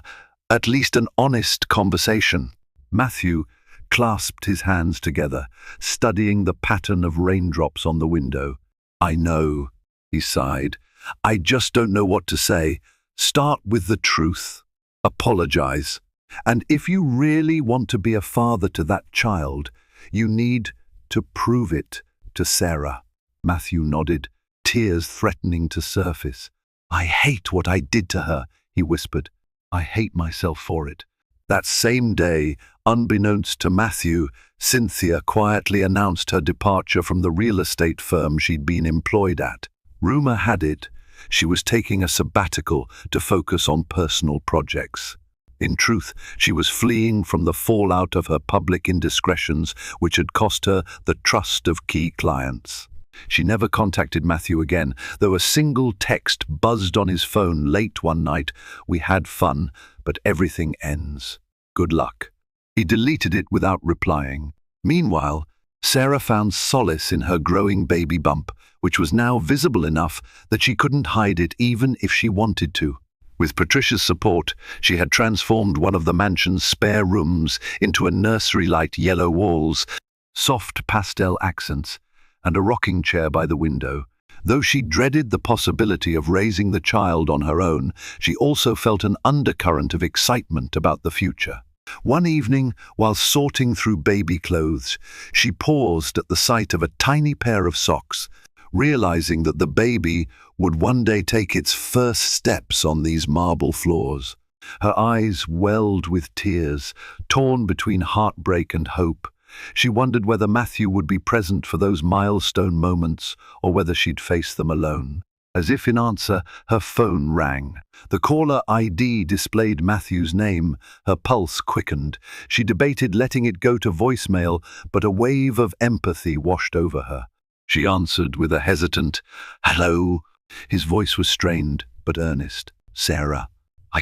at least an honest conversation." Matthew clasped his hands together, studying the pattern of raindrops on the window. "I know," he sighed. "I just don't know what to say. Start with the truth. Apologize. And if you really want to be a father to that child, you need to prove it to Sarah." Matthew nodded, tears threatening to surface. "I hate what I did to her," he whispered. "I hate myself for it." That same day, unbeknownst to Matthew, Cynthia quietly announced her departure from the real estate firm she'd been employed at. Rumor had it she was taking a sabbatical to focus on personal projects. In truth, she was fleeing from the fallout of her public indiscretions, which had cost her the trust of key clients. She never contacted Matthew again, though a single text buzzed on his phone late one night. "We had fun, but everything ends. Good luck." He deleted it without replying. Meanwhile, Sarah found solace in her growing baby bump, which was now visible enough that she couldn't hide it even if she wanted to. With Patricia's support, she had transformed one of the mansion's spare rooms into a nursery-light yellow walls, soft pastel accents, and a rocking chair by the window. Though she dreaded the possibility of raising the child on her own, she also felt an undercurrent of excitement about the future. One evening, while sorting through baby clothes, she paused at the sight of a tiny pair of socks, realizing that the baby would one day take its first steps on these marble floors. Her eyes welled with tears, torn between heartbreak and hope. She wondered whether Matthew would be present for those milestone moments or whether she'd face them alone. As if in answer, her phone rang. The caller ID displayed Matthew's name. Her pulse quickened. She debated letting it go to voicemail, but a wave of empathy washed over her. She answered with a hesitant, "Hello." His voice was strained, but earnest. "Sarah,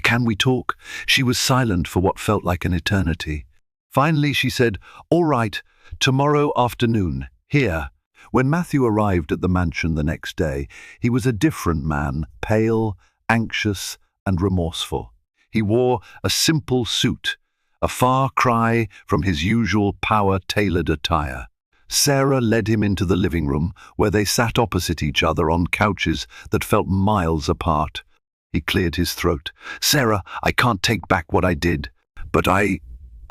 can we talk?" She was silent for what felt like an eternity. Finally, she said, "All right, tomorrow afternoon, here." When Matthew arrived at the mansion the next day, he was a different man, pale, anxious, and remorseful. He wore a simple suit, a far cry from his usual power-tailored attire. Sarah led him into the living room, where they sat opposite each other on couches that felt miles apart. He cleared his throat. "Sarah, I can't take back what I did, but I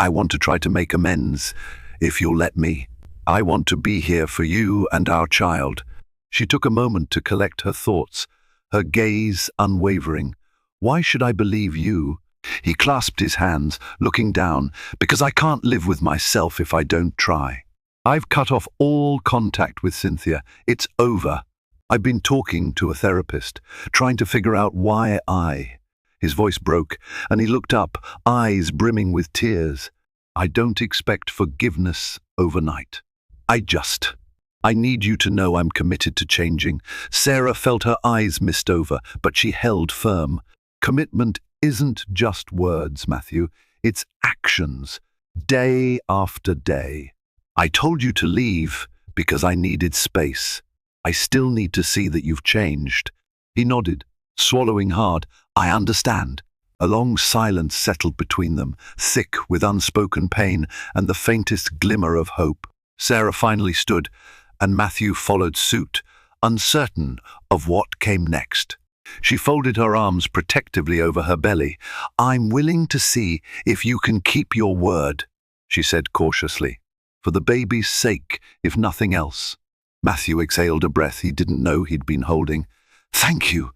want to try to make amends, if you'll let me. I want to be here for you and our child." She took a moment to collect her thoughts, her gaze unwavering. "Why should I believe you?" He clasped his hands, looking down. "Because I can't live with myself if I don't try. I've cut off all contact with Cynthia. It's over. I've been talking to a therapist, trying to figure out why I..." His voice broke, and he looked up, eyes brimming with tears. "I don't expect forgiveness overnight. I need you to know I'm committed to changing." Sarah felt her eyes mist over, but she held firm. "Commitment isn't just words, Matthew. It's actions, day after day. I told you to leave because I needed space. I still need to see that you've changed." He nodded, swallowing hard. "I understand." A long silence settled between them, thick with unspoken pain and the faintest glimmer of hope. Sarah finally stood, and Matthew followed suit, uncertain of what came next. She folded her arms protectively over her belly. "I'm willing to see if you can keep your word," she said cautiously. "For the baby's sake, if nothing else." Matthew exhaled a breath he didn't know he'd been holding. "Thank you.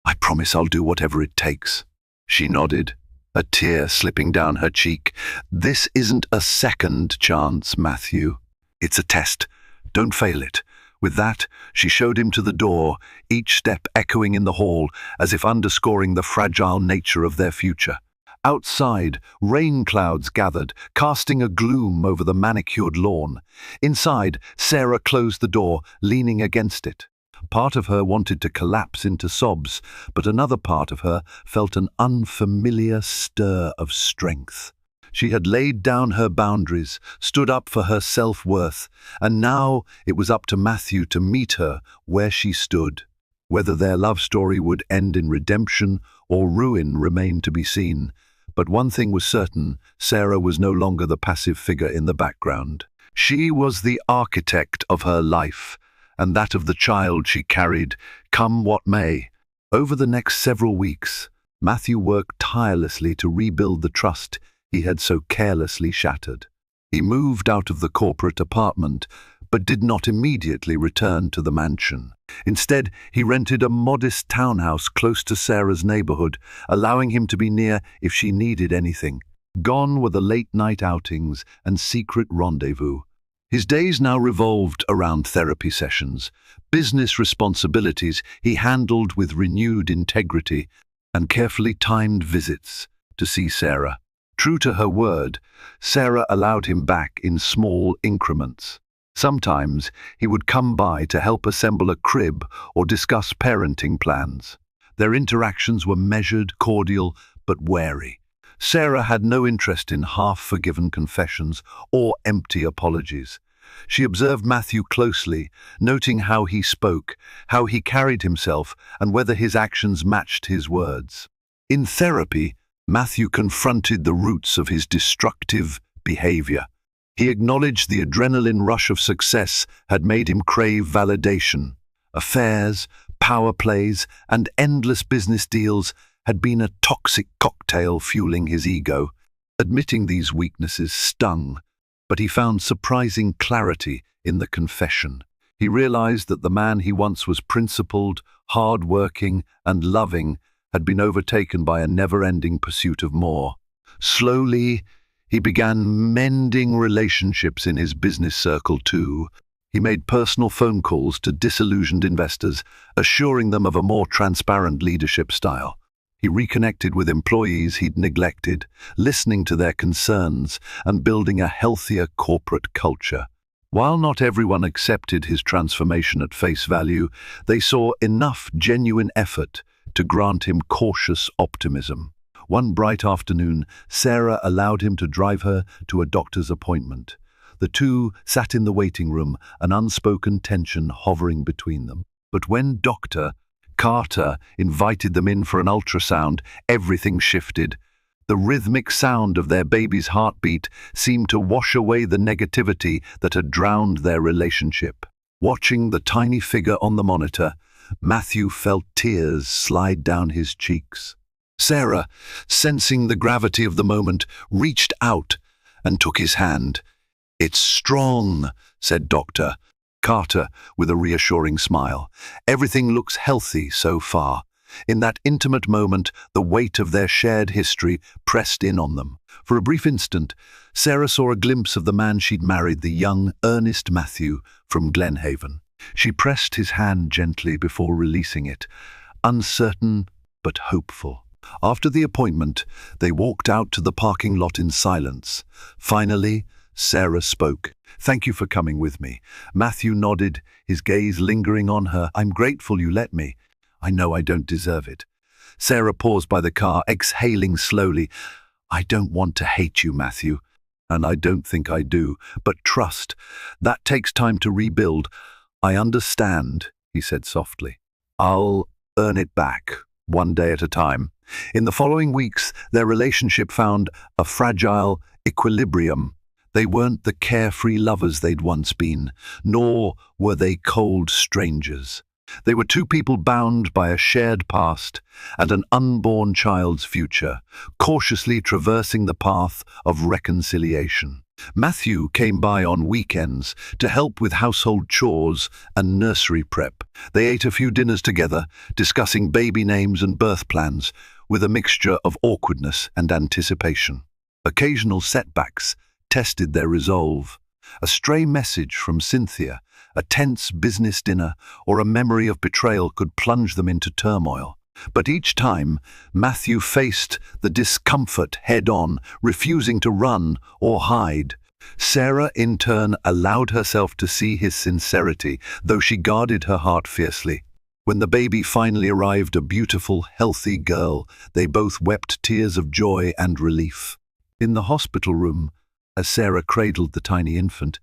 I promise I'll do whatever it takes." She nodded, a tear slipping down her cheek. "This isn't a second chance, Matthew. It's a test. Don't fail it." With that, she showed him to the door, each step echoing in the hall, as if underscoring the fragile nature of their future. Outside, rain clouds gathered, casting a gloom over the manicured lawn. Inside, Sarah closed the door, leaning against it. Part of her wanted to collapse into sobs, but another part of her felt an unfamiliar stir of strength. She had laid down her boundaries, stood up for her self-worth, and now it was up to Matthew to meet her where she stood. Whether their love story would end in redemption or ruin remained to be seen. But one thing was certain: Sarah was no longer the passive figure in the background. She was the architect of her life, and that of the child she carried, come what may. Over the next several weeks, Matthew worked tirelessly to rebuild the trust he had so carelessly shattered. He moved out of the corporate apartment, but did not immediately return to the mansion. Instead, he rented a modest townhouse close to Sarah's neighborhood, allowing him to be near if she needed anything. Gone were the late-night outings and secret rendezvous. His days now revolved around therapy sessions. Business responsibilities he handled with renewed integrity, and carefully timed visits to see Sarah. True to her word, Sarah allowed him back in small increments. Sometimes he would come by to help assemble a crib or discuss parenting plans. Their interactions were measured, cordial, but wary. Sarah had no interest in half-forgiven confessions or empty apologies. She observed Matthew closely, noting how he spoke, how he carried himself, and whether his actions matched his words. In therapy, Matthew confronted the roots of his destructive behavior. He acknowledged the adrenaline rush of success had made him crave validation. Affairs, power plays, and endless business deals had been a toxic cocktail fueling his ego. Admitting these weaknesses stung, but he found surprising clarity in the confession. He realized that the man he once was principled, hard-working, and loving had been overtaken by a never-ending pursuit of more. Slowly, he began mending relationships in his business circle too. He made personal phone calls to disillusioned investors, assuring them of a more transparent leadership style. He reconnected with employees he'd neglected, listening to their concerns and building a healthier corporate culture. While not everyone accepted his transformation at face value, they saw enough genuine effort to grant him cautious optimism. One bright afternoon, Sarah allowed him to drive her to a doctor's appointment. The two sat in the waiting room, an unspoken tension hovering between them. But when Dr. Carter invited them in for an ultrasound, everything shifted. The rhythmic sound of their baby's heartbeat seemed to wash away the negativity that had drowned their relationship. Watching the tiny figure on the monitor, Matthew felt tears slide down his cheeks. Sarah, sensing the gravity of the moment, reached out and took his hand. "It's strong," said Dr. Carter with a reassuring smile. "Everything looks healthy so far." In that intimate moment, the weight of their shared history pressed in on them. For a brief instant, Sarah saw a glimpse of the man she'd married, the young, earnest Matthew from Glenhaven. She pressed his hand gently before releasing it, uncertain but hopeful. After the appointment, they walked out to the parking lot in silence. Finally, Sarah spoke. "Thank you for coming with me." Matthew nodded, his gaze lingering on her. "I'm grateful you let me. I know I don't deserve it." Sarah paused by the car, exhaling slowly. "I don't want to hate you, Matthew, and I don't think I do. But trust, that takes time to rebuild." "I understand," he said softly. "I'll earn it back, one day at a time." In the following weeks, their relationship found a fragile equilibrium. They weren't the carefree lovers they'd once been, nor were they cold strangers. They were two people bound by a shared past and an unborn child's future, cautiously traversing the path of reconciliation. Matthew came by on weekends to help with household chores and nursery prep. They ate a few dinners together, discussing baby names and birth plans, with a mixture of awkwardness and anticipation. Occasional setbacks tested their resolve. A stray message from Cynthia, a tense business dinner, or a memory of betrayal could plunge them into turmoil. But each time, Matthew faced the discomfort head-on, refusing to run or hide. Sarah, in turn, allowed herself to see his sincerity, though she guarded her heart fiercely. When the baby finally arrived, a beautiful, healthy girl, they both wept tears of joy and relief. In the hospital room, as Sarah cradled the tiny infant,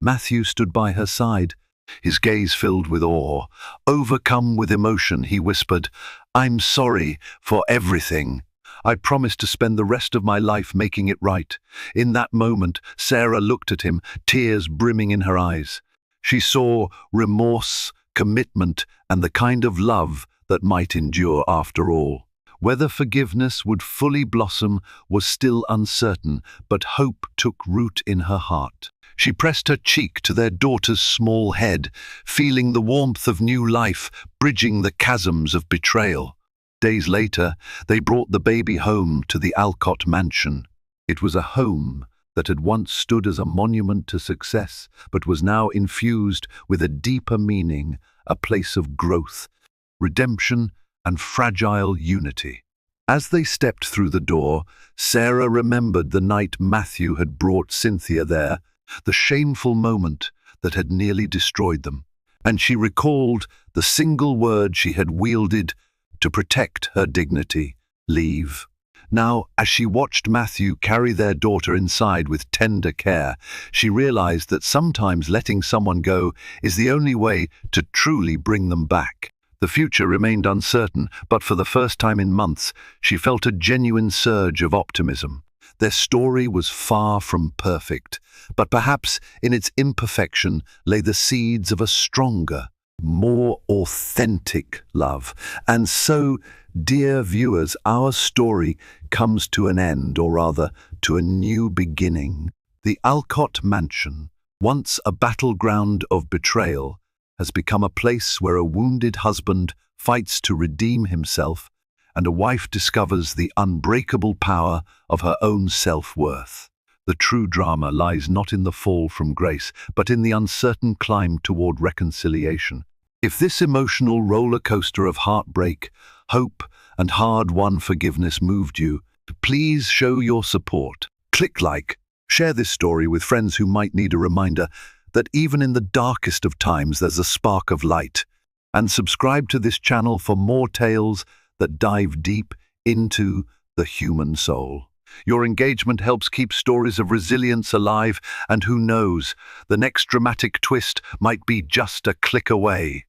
Matthew stood by her side, his gaze filled with awe. Overcome with emotion, he whispered, "I'm sorry for everything. I promise to spend the rest of my life making it right." In that moment, Sarah looked at him, tears brimming in her eyes. She saw remorse, commitment, and the kind of love that might endure after all. Whether forgiveness would fully blossom was still uncertain, but hope took root in her heart. She pressed her cheek to their daughter's small head, feeling the warmth of new life, bridging the chasms of betrayal. Days later, they brought the baby home to the Alcott mansion. It was a home that had once stood as a monument to success, but was now infused with a deeper meaning, a place of growth, redemption, and fragile unity. As they stepped through the door, Sarah remembered the night Matthew had brought Cynthia there, the shameful moment that had nearly destroyed them, and she recalled the single word she had wielded to protect her dignity: leave. Now, as she watched Matthew carry their daughter inside with tender care, she realized that sometimes letting someone go is the only way to truly bring them back. The future remained uncertain, but for the first time in months, she felt a genuine surge of optimism. Their story was far from perfect, but perhaps in its imperfection lay the seeds of a stronger, more authentic love. And so, dear viewers, our story comes to an end, or rather, to a new beginning. The Alcott Mansion, once a battleground of betrayal, has become a place where a wounded husband fights to redeem himself and a wife discovers the unbreakable power of her own self-worth. The true drama lies not in the fall from grace, but in the uncertain climb toward reconciliation. If this emotional roller coaster of heartbreak, hope, and hard-won forgiveness moved you, please show your support. Click like, share this story with friends who might need a reminder that even in the darkest of times there's a spark of light. And subscribe to this channel for more tales that dive deep into the human soul. Your engagement helps keep stories of resilience alive, and who knows, the next dramatic twist might be just a click away.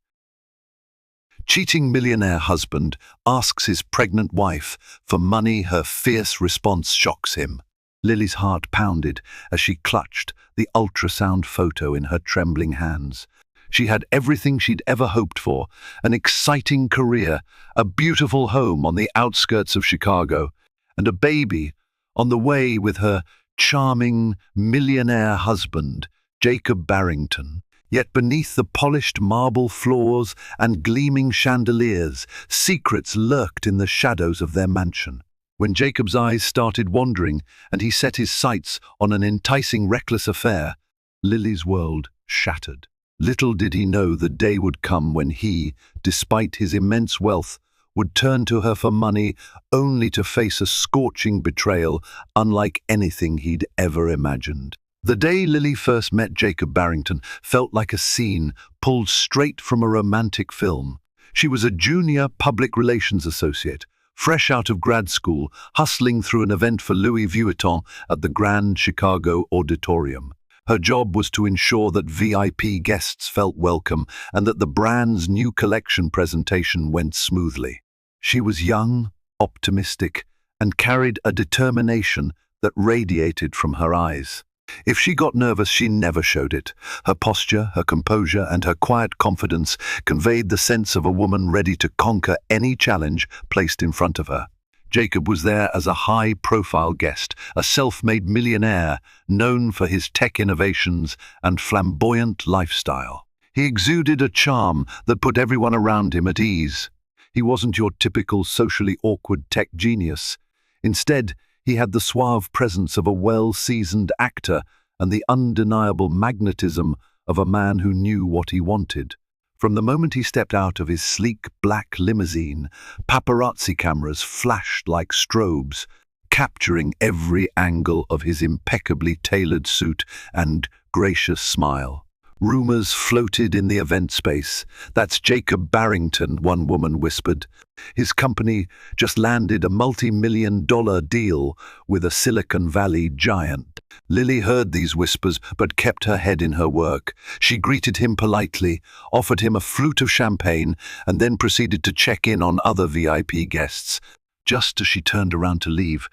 Cheating millionaire husband asks his pregnant wife for money. Her fierce response shocks him. Lily's heart pounded as she clutched the ultrasound photo in her trembling hands. She had everything she'd ever hoped for: an exciting career, a beautiful home on the outskirts of Chicago, and a baby on the way with her charming millionaire husband, Jacob Barrington. Yet beneath the polished marble floors and gleaming chandeliers, secrets lurked in the shadows of their mansion. When Jacob's eyes started wandering and he set his sights on an enticing, reckless affair, Lily's world shattered. Little did he know the day would come when he, despite his immense wealth, would turn to her for money only to face a scorching betrayal unlike anything he'd ever imagined. The day Lily first met Jacob Barrington felt like a scene pulled straight from a romantic film. She was a junior public relations associate, fresh out of grad school, hustling through an event for Louis Vuitton at the Grand Chicago Auditorium. Her job was to ensure that VIP guests felt welcome and that the brand's new collection presentation went smoothly. She was young, optimistic, and carried a determination that radiated from her eyes. If she got nervous, she never showed it. Her posture, her composure, and her quiet confidence conveyed the sense of a woman ready to conquer any challenge placed in front of her. Jacob was there as a high-profile guest, a self-made millionaire known for his tech innovations and flamboyant lifestyle. He exuded a charm that put everyone around him at ease. He wasn't your typical socially awkward tech genius. Instead, he had the suave presence of a well-seasoned actor and the undeniable magnetism of a man who knew what he wanted. From the moment he stepped out of his sleek black limousine, paparazzi cameras flashed like strobes, capturing every angle of his impeccably tailored suit and gracious smile. Rumors floated in the event space. "That's Jacob Barrington," one woman whispered. "His company just landed a multi-million-dollar deal with a Silicon Valley giant." Lily heard these whispers but kept her head in her work. She greeted him politely, offered him a flute of champagne, and then proceeded to check in on other VIP guests. Just as she turned around to leave,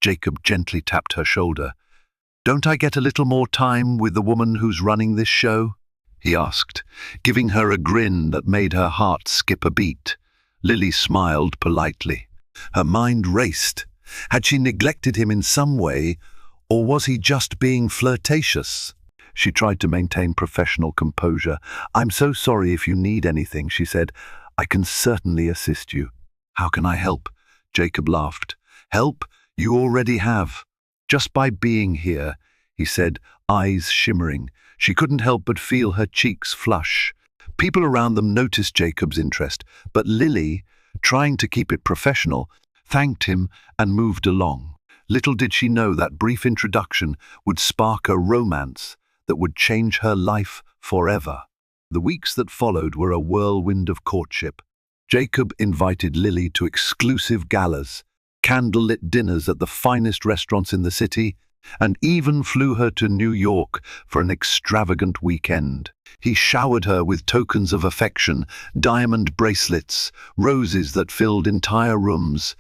Jacob gently tapped her shoulder. "Don't I get a little more time with the woman who's running this show?" he asked, giving her a grin that made her heart skip a beat. Lily smiled politely. Her mind raced. Had she neglected him in some way, or was he just being flirtatious? She tried to maintain professional composure. "I'm so sorry. If you need anything," she said, "I can certainly assist you." "How can I help?" Jacob laughed. "Help? You already have. Just by being here," he said, eyes shimmering. She couldn't help but feel her cheeks flush. People around them noticed Jacob's interest, but Lily, trying to keep it professional, thanked him and moved along. Little did she know that brief introduction would spark a romance that would change her life forever. The weeks that followed were a whirlwind of courtship. Jacob invited Lily to exclusive galas, candlelit dinners at the finest restaurants in the city, and even flew her to New York for an extravagant weekend. He showered her with tokens of affection, diamond bracelets, roses that filled entire rooms,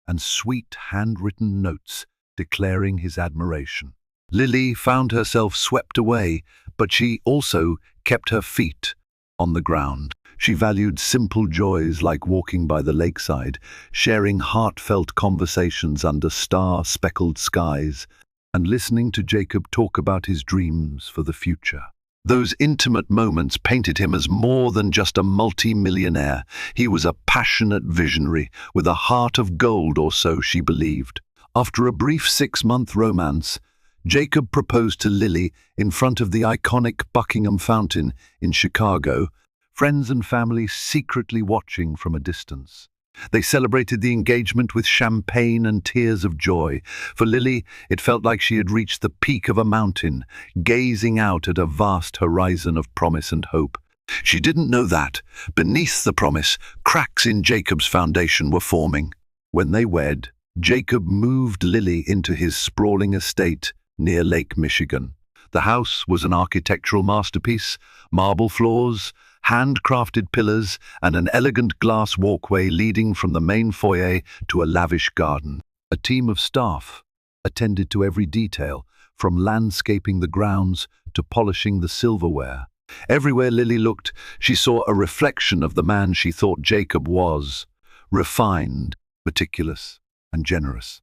and sweet handwritten notes declaring his admiration. Lily found herself swept away, but she also kept her feet on the ground. She valued simple joys like walking by the lakeside, sharing heartfelt conversations under star-speckled skies, and listening to Jacob talk about his dreams for the future. Those intimate moments painted him as more than just a multi-millionaire. He was a passionate visionary with a heart of gold, or so she believed. After a brief 6-month romance, Jacob proposed to Lily in front of the iconic Buckingham Fountain in Chicago, friends and family secretly watching from a distance. They celebrated the engagement with champagne and tears of joy. For Lily, it felt like she had reached the peak of a mountain, gazing out at a vast horizon of promise and hope. She didn't know that, beneath the promise, cracks in Jacob's foundation were forming. When they wed, Jacob moved Lily into his sprawling estate near Lake Michigan. The house was an architectural masterpiece: marble floors, handcrafted pillars, and an elegant glass walkway leading from the main foyer to a lavish garden. A team of staff attended to every detail, from landscaping the grounds to polishing the silverware. Everywhere Lily looked, she saw a reflection of the man she thought Jacob was: refined, meticulous, and generous.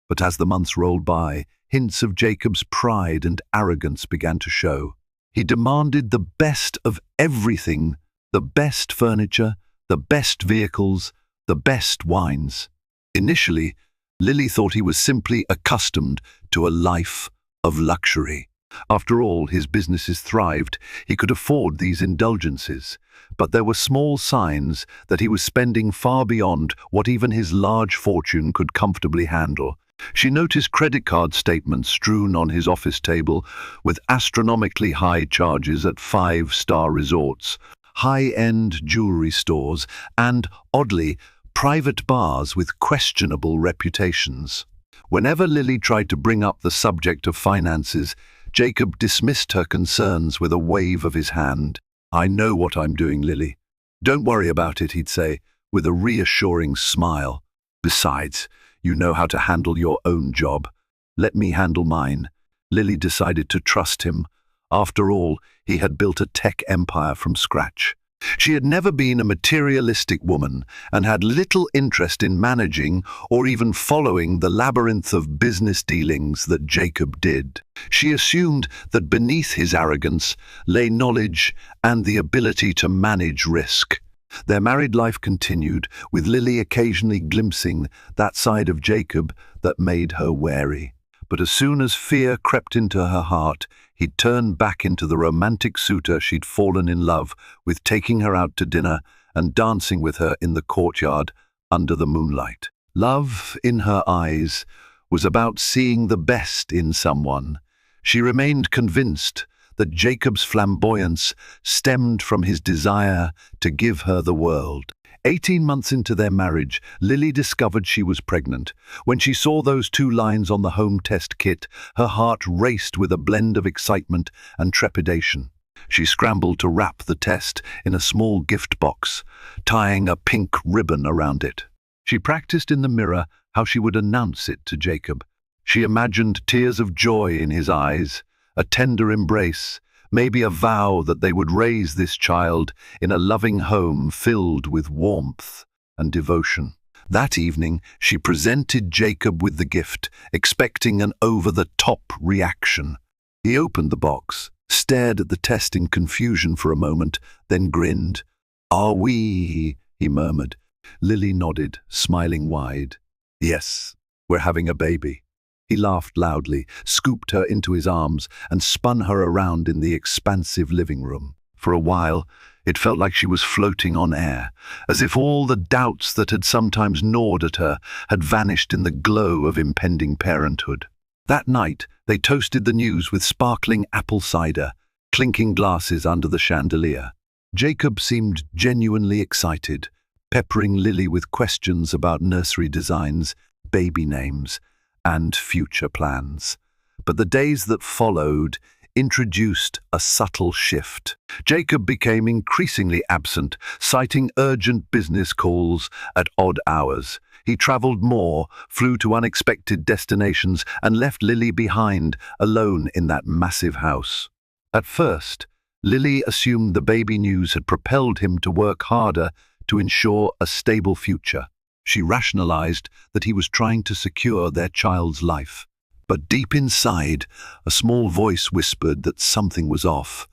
But as the months rolled by, hints of Jacob's pride and arrogance began to show. He demanded the best of everything: the best furniture, the best vehicles, the best wines. Initially, Lily thought he was simply accustomed to a life of luxury. After all, his businesses thrived. He could afford these indulgences. But there were small signs that he was spending far beyond what even his large fortune could comfortably handle. She noticed credit card statements strewn on his office table with astronomically high charges at 5-star resorts, high-end jewelry stores, and, oddly, private bars with questionable reputations. Whenever Lily tried to bring up the subject of finances, Jacob dismissed her concerns with a wave of his hand. "I know what I'm doing, Lily. Don't worry about it," he'd say, with a reassuring smile. "Besides, you know how to handle your own job. Let me handle mine." Lily decided to trust him. After all, he had built a tech empire from scratch. She had never been a materialistic woman and had little interest in managing or even following the labyrinth of business dealings that Jacob did. She assumed that beneath his arrogance lay knowledge and the ability to manage risk. Their married life continued, with Lily occasionally glimpsing that side of Jacob that made her wary. But as soon as fear crept into her heart, he'd turned back into the romantic suitor she'd fallen in love with, taking her out to dinner and dancing with her in the courtyard under the moonlight. Love, in her eyes, was about seeing the best in someone. She remained convinced that Jacob's flamboyance stemmed from his desire to give her the world. 18 months into their marriage, Lily discovered she was pregnant. When she saw those 2 lines on the home test kit, her heart raced with a blend of excitement and trepidation. She scrambled to wrap the test in a small gift box, tying a pink ribbon around it. She practiced in the mirror how she would announce it to Jacob. She imagined tears of joy in his eyes, a tender embrace, maybe a vow that they would raise this child in a loving home filled with warmth and devotion. That evening, she presented Jacob with the gift, expecting an over-the-top reaction. He opened the box, stared at the test in confusion for a moment, then grinned. "Are we?" he murmured. Lily nodded, smiling wide. "Yes, we're having a baby." He laughed loudly, scooped her into his arms, and spun her around in the expansive living room. For a while, it felt like she was floating on air, as if all the doubts that had sometimes gnawed at her had vanished in the glow of impending parenthood. That night, they toasted the news with sparkling apple cider, clinking glasses under the chandelier. Jacob seemed genuinely excited, peppering Lily with questions about nursery designs, baby names, and future plans. But the days that followed introduced a subtle shift. Jacob became increasingly absent, citing urgent business calls at odd hours. He traveled more, flew to unexpected destinations, and left Lily behind, alone in that massive house. At first, Lily assumed the baby news had propelled him to work harder to ensure a stable future. She rationalized that he was trying to secure their child's life. But deep inside, a small voice whispered that something was off.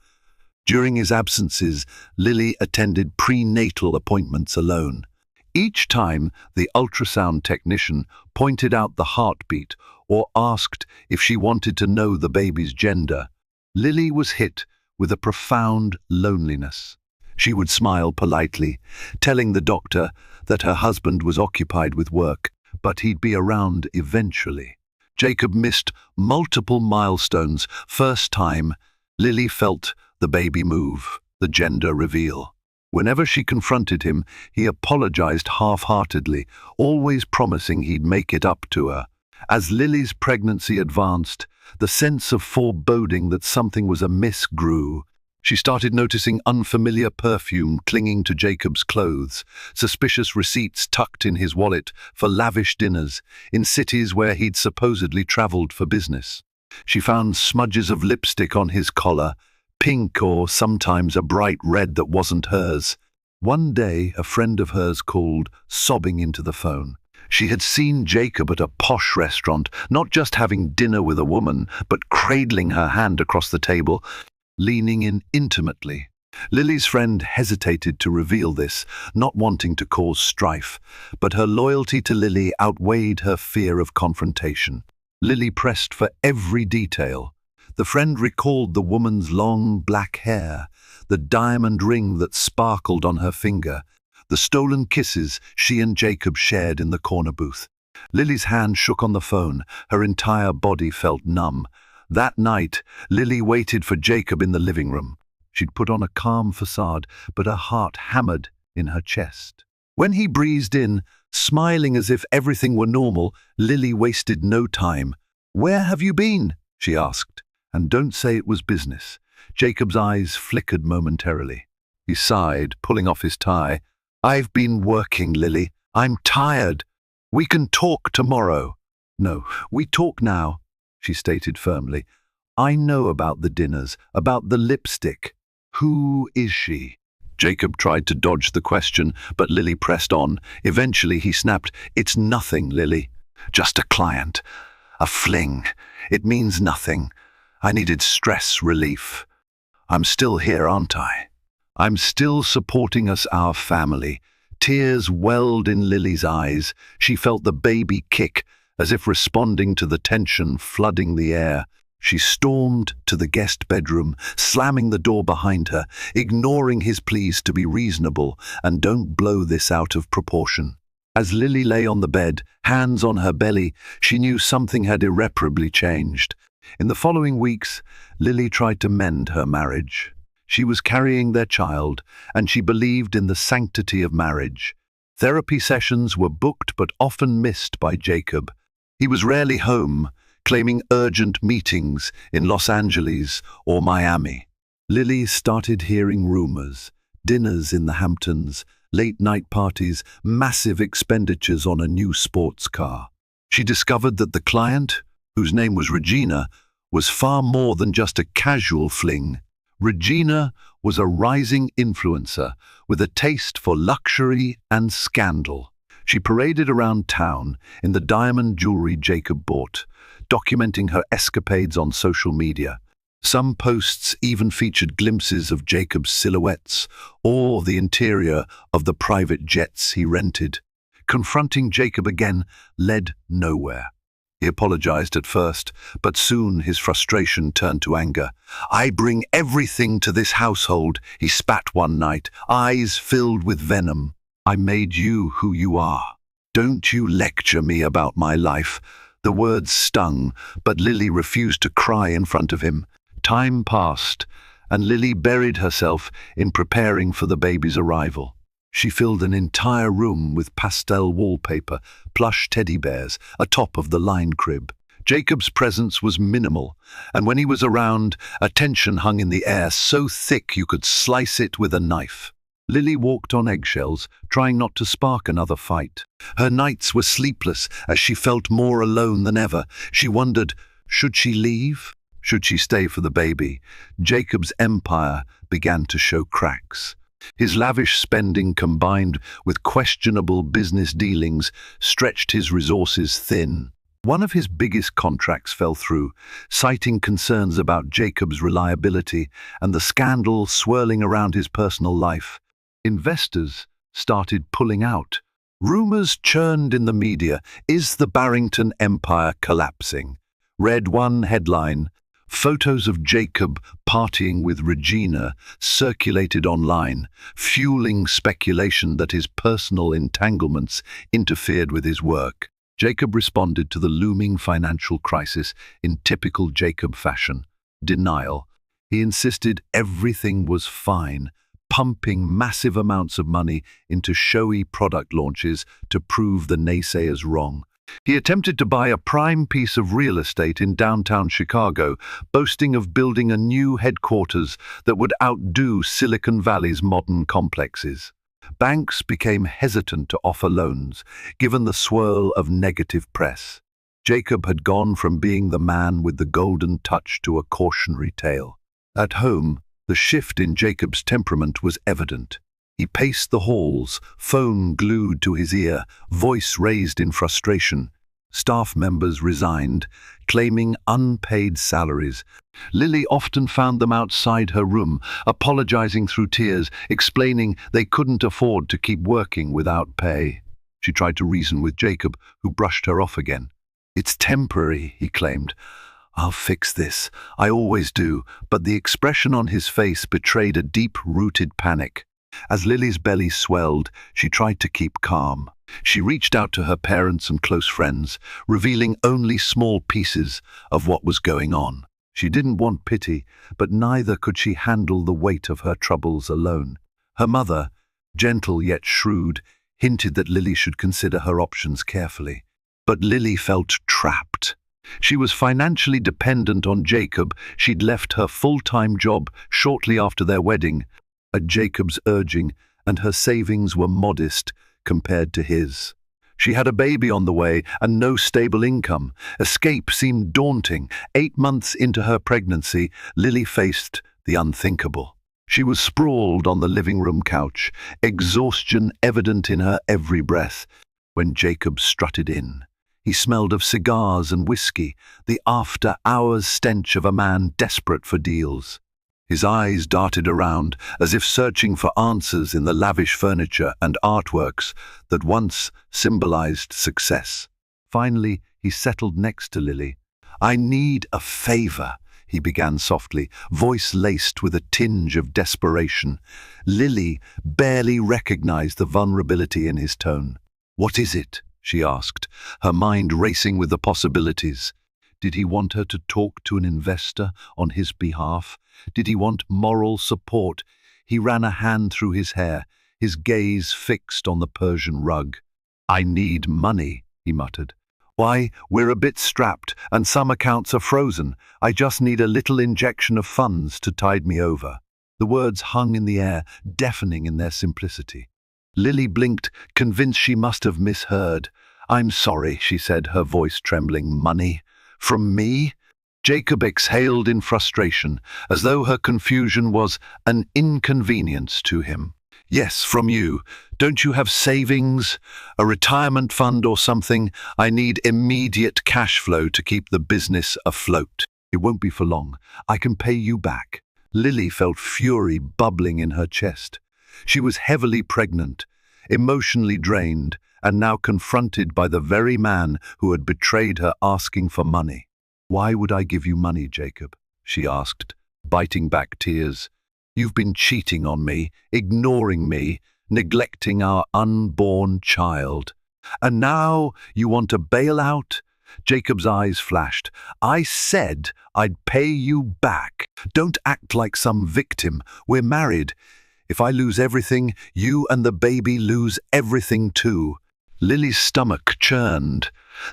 During his absences, Lily attended prenatal appointments alone. Each time, the ultrasound technician pointed out the heartbeat or asked if she wanted to know the baby's gender, Lily was hit with a profound loneliness. She would smile politely, telling the doctor that her husband was occupied with work, but he'd be around eventually. Jacob missed multiple milestones. First time, Lily felt the baby move, the gender reveal. Whenever she confronted him, he apologized half-heartedly, always promising he'd make it up to her. As Lily's pregnancy advanced, the sense of foreboding that something was amiss grew. She started noticing unfamiliar perfume clinging to Jacob's clothes, suspicious receipts tucked in his wallet for lavish dinners in cities where he'd supposedly traveled for business. She found smudges of lipstick on his collar, pink or sometimes a bright red that wasn't hers. One day, a friend of hers called, sobbing into the phone. She had seen Jacob at a posh restaurant, not just having dinner with a woman, but cradling her hand across the table, leaning in intimately. Lily's friend hesitated to reveal this, not wanting to cause strife, but her loyalty to Lily outweighed her fear of confrontation. Lily pressed for every detail. The friend recalled the woman's long black hair, the diamond ring that sparkled on her finger, the stolen kisses she and Jacob shared in the corner booth. Lily's hand shook on the phone. Her entire body felt numb. That night, Lily waited for Jacob in the living room. She'd put on a calm facade, but her heart hammered in her chest. When he breezed in, smiling as if everything were normal, Lily wasted no time. "Where have you been?" she asked. "And don't say it was business." Jacob's eyes flickered momentarily. He sighed, pulling off his tie. "I've been working, Lily. I'm tired. We can talk tomorrow." "No, we talk now," she stated firmly. "I know about the dinners, about the lipstick. Who is she?" Jacob tried to dodge the question, but Lily pressed on. Eventually he snapped, "It's nothing, Lily. Just a client. A fling. It means nothing. I needed stress relief. I'm still here, aren't I? I'm still supporting us, our family." Tears welled in Lily's eyes. She felt the baby kick, as if responding to the tension flooding the air. She stormed to the guest bedroom, slamming the door behind her, ignoring his pleas to be reasonable and don't blow this out of proportion. As Lily lay on the bed, hands on her belly, she knew something had irreparably changed. In the following weeks, Lily tried to mend her marriage. She was carrying their child, and she believed in the sanctity of marriage. Therapy sessions were booked but often missed by Jacob. He was rarely home, claiming urgent meetings in Los Angeles or Miami. Lily started hearing rumors, dinners in the Hamptons, late-night parties, massive expenditures on a new sports car. She discovered that the client, whose name was Regina, was far more than just a casual fling. Regina was a rising influencer with a taste for luxury and scandal. She paraded around town in the diamond jewelry Jacob bought, documenting her escapades on social media. Some posts even featured glimpses of Jacob's silhouettes or the interior of the private jets he rented. Confronting Jacob again led nowhere. He apologized at first, but soon his frustration turned to anger. "I bring everything to this household," he spat one night, eyes filled with venom. "I made you who you are. Don't you lecture me about my life." The words stung, but Lily refused to cry in front of him. Time passed, and Lily buried herself in preparing for the baby's arrival. She filled an entire room with pastel wallpaper, plush teddy bears, atop of the line crib. Jacob's presence was minimal, and when he was around, a tension hung in the air so thick you could slice it with a knife. Lily walked on eggshells, trying not to spark another fight. Her nights were sleepless as she felt more alone than ever. She wondered, should she leave? Should she stay for the baby? Jacob's empire began to show cracks. His lavish spending combined with questionable business dealings stretched his resources thin. One of his biggest contracts fell through, citing concerns about Jacob's reliability and the scandal swirling around his personal life. Investors started pulling out. Rumors churned in the media. Is the Barrington Empire collapsing? Read one headline. Photos of Jacob partying with Regina circulated online, fueling speculation that his personal entanglements interfered with his work. Jacob responded to the looming financial crisis in typical Jacob fashion. Denial. He insisted everything was fine, pumping massive amounts of money into showy product launches to prove the naysayers wrong. He attempted to buy a prime piece of real estate in downtown Chicago, boasting of building a new headquarters that would outdo Silicon Valley's modern complexes. Banks became hesitant to offer loans, given the swirl of negative press. Jacob had gone from being the man with the golden touch to a cautionary tale. At home, the shift in Jacob's temperament was evident. He paced the halls, phone glued to his ear, voice raised in frustration. Staff members resigned, claiming unpaid salaries. Lily often found them outside her room, apologizing through tears, explaining they couldn't afford to keep working without pay. She tried to reason with Jacob, who brushed her off again. "It's temporary," he claimed. "I'll fix this. I always do," but the expression on his face betrayed a deep-rooted panic. As Lily's belly swelled, she tried to keep calm. She reached out to her parents and close friends, revealing only small pieces of what was going on. She didn't want pity, but neither could she handle the weight of her troubles alone. Her mother, gentle yet shrewd, hinted that Lily should consider her options carefully. But Lily felt trapped. She was financially dependent on Jacob. She'd left her full-time job shortly after their wedding, at Jacob's urging, and her savings were modest compared to his. She had a baby on the way and no stable income. Escape seemed daunting. 8 months into her pregnancy, Lily faced the unthinkable. She was sprawled on the living room couch, exhaustion evident in her every breath, when Jacob strutted in. He smelled of cigars and whiskey, the after-hours stench of a man desperate for deals. His eyes darted around, as if searching for answers in the lavish furniture and artworks that once symbolized success. Finally, he settled next to Lily. "I need a favor," he began softly, voice laced with a tinge of desperation. Lily barely recognized the vulnerability in his tone. "What is it?" she asked, her mind racing with the possibilities. Did he want her to talk to an investor on his behalf? Did he want moral support? He ran a hand through his hair, his gaze fixed on the Persian rug. "I need money," he muttered. "Why, we're a bit strapped, and some accounts are frozen. I just need a little injection of funds to tide me over." The words hung in the air, deafening in their simplicity. Lily blinked, convinced she must have misheard. "I'm sorry," she said, her voice trembling. "Money? From me?" Jacob exhaled in frustration, as though her confusion was an inconvenience to him. "Yes, from you. Don't you have savings? A retirement fund or something? I need immediate cash flow to keep the business afloat." "It won't be for long. I can pay you back." Lily felt fury bubbling in her chest. She was heavily pregnant, emotionally drained, and now confronted by the very man who had betrayed her, asking for money. "Why would I give you money, Jacob?" she asked, biting back tears. "You've been cheating on me, ignoring me, neglecting our unborn child. And now you want to bail out?" Jacob's eyes flashed. "I said I'd pay you back. Don't act like some victim. We're married. If I lose everything, you and the baby lose everything too." Lily's stomach churned.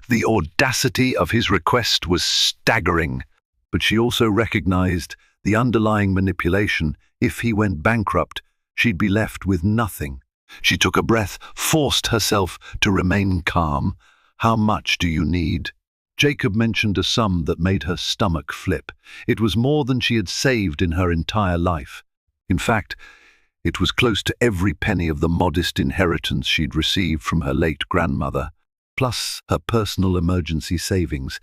The audacity of his request was staggering, but she also recognized the underlying manipulation. If he went bankrupt, she'd be left with nothing. She took a breath, forced herself to remain calm. "How much do you need?" Jacob mentioned a sum that made her stomach flip. It was more than she had saved in her entire life. In fact, it was close to every penny of the modest inheritance she'd received from her late grandmother, plus her personal emergency savings.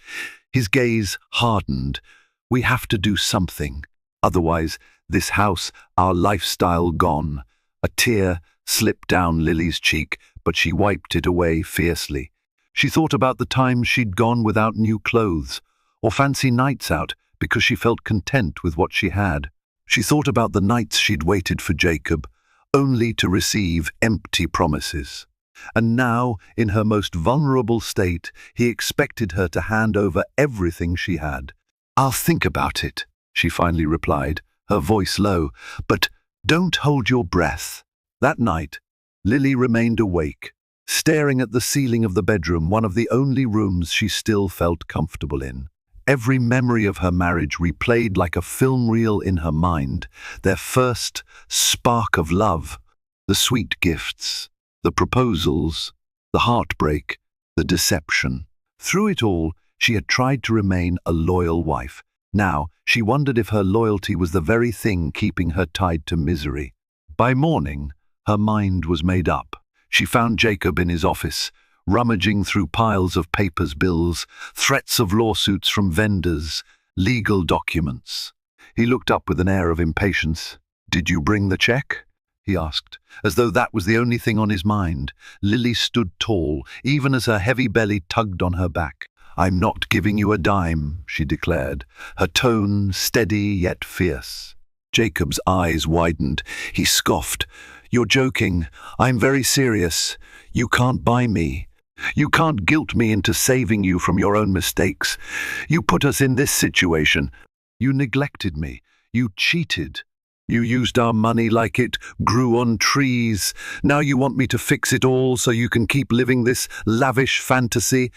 His gaze hardened. "We have to do something. Otherwise, this house, our lifestyle gone." A tear slipped down Lily's cheek, but she wiped it away fiercely. She thought about the times she'd gone without new clothes, or fancy nights out because she felt content with what she had. She thought about the nights she'd waited for Jacob, only to receive empty promises. And now, in her most vulnerable state, he expected her to hand over everything she had. "I'll think about it," she finally replied, her voice low, "but don't hold your breath." That night, Lily remained awake, staring at the ceiling of the bedroom, one of the only rooms she still felt comfortable in. Every memory of her marriage replayed like a film reel in her mind, their first spark of love, the sweet gifts, the proposals, the heartbreak, the deception. Through it all, she had tried to remain a loyal wife. Now, she wondered if her loyalty was the very thing keeping her tied to misery. By morning, her mind was made up. She found Jacob in his office, rummaging through piles of papers, bills, threats of lawsuits from vendors, legal documents. He looked up with an air of impatience. "Did you bring the check?" he asked, as though that was the only thing on his mind. Lily stood tall, even as her heavy belly tugged on her back. "I'm not giving you a dime," she declared, her tone steady yet fierce. Jacob's eyes widened. He scoffed. "You're joking. I'm very serious. You can't buy me. You can't guilt me into saving you from your own mistakes. You put us in this situation. You neglected me. You cheated. You used our money like it grew on trees. Now you want me to fix it all so you can keep living this lavish fantasy?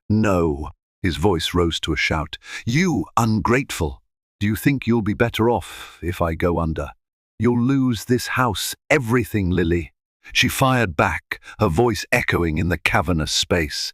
No." His voice rose to a shout. "You ungrateful. Do you think you'll be better off if I go under? You'll lose this house, everything, Lily." She fired back, her voice echoing in the cavernous space.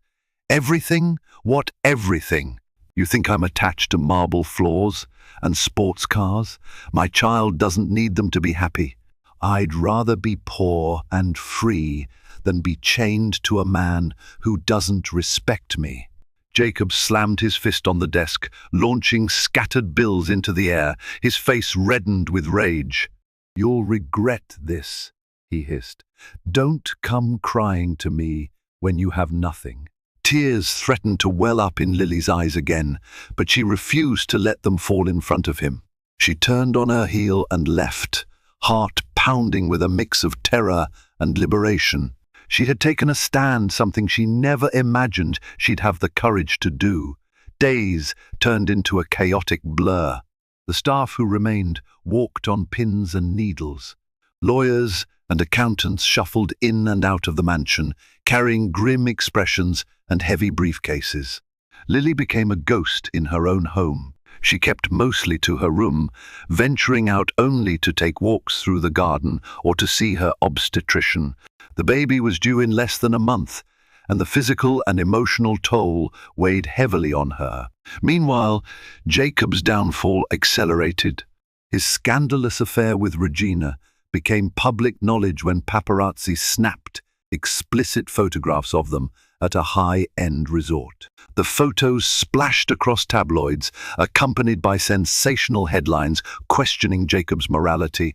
"Everything? What everything? You think I'm attached to marble floors and sports cars? My child doesn't need them to be happy. I'd rather be poor and free than be chained to a man who doesn't respect me." Jacob slammed his fist on the desk, launching scattered bills into the air, his face reddened with rage. "You'll regret this," he hissed. "Don't come crying to me when you have nothing." Tears threatened to well up in Lily's eyes again, but she refused to let them fall in front of him. She turned on her heel and left, heart pounding with a mix of terror and liberation. She had taken a stand, something she never imagined she'd have the courage to do. Days turned into a chaotic blur. The staff who remained walked on pins and needles. Lawyers and accountants shuffled in and out of the mansion, carrying grim expressions and heavy briefcases. Lily became a ghost in her own home. She kept mostly to her room, venturing out only to take walks through the garden or to see her obstetrician. The baby was due in less than a month, and the physical and emotional toll weighed heavily on her. Meanwhile, Jacob's downfall accelerated. His scandalous affair with Regina became public knowledge when paparazzi snapped explicit photographs of them at a high-end resort. The photos splashed across tabloids, accompanied by sensational headlines questioning Jacob's morality,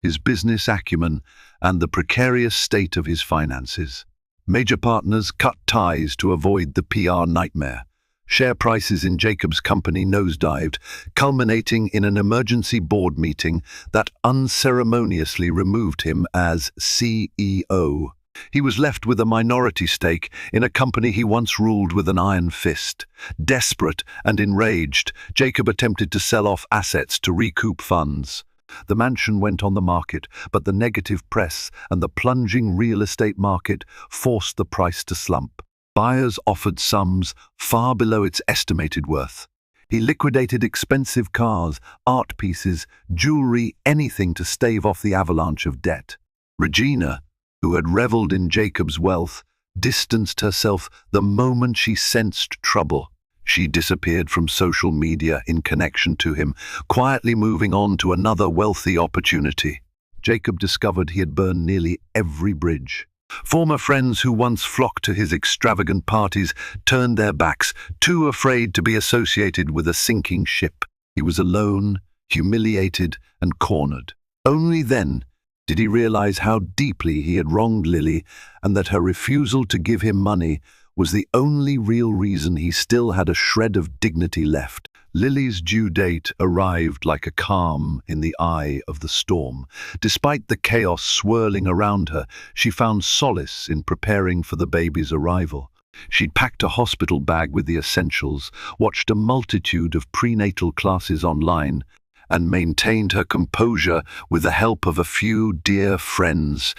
his business acumen, and the precarious state of his finances. Major partners cut ties to avoid the PR nightmare. Share prices in Jacob's company nosedived, culminating in an emergency board meeting that unceremoniously removed him as CEO. He was left with a minority stake in a company he once ruled with an iron fist. Desperate and enraged, Jacob attempted to sell off assets to recoup funds. The mansion went on the market, but the negative press and the plunging real estate market forced the price to slump. Buyers offered sums far below its estimated worth. He liquidated expensive cars, art pieces, jewelry, anything to stave off the avalanche of debt. Regina, who had reveled in Jacob's wealth, distanced herself the moment she sensed trouble. She disappeared from social media in connection to him, quietly moving on to another wealthy opportunity. Jacob discovered he had burned nearly every bridge. Former friends who once flocked to his extravagant parties turned their backs, too afraid to be associated with a sinking ship. He was alone, humiliated, and cornered. Only then did he realize how deeply he had wronged Lily, and that her refusal to give him money was the only real reason he still had a shred of dignity left. Lily's due date arrived like a calm in the eye of the storm. Despite the chaos swirling around her, she found solace in preparing for the baby's arrival. She'd packed a hospital bag with the essentials, watched a multitude of prenatal classes online, and maintained her composure with the help of a few dear friends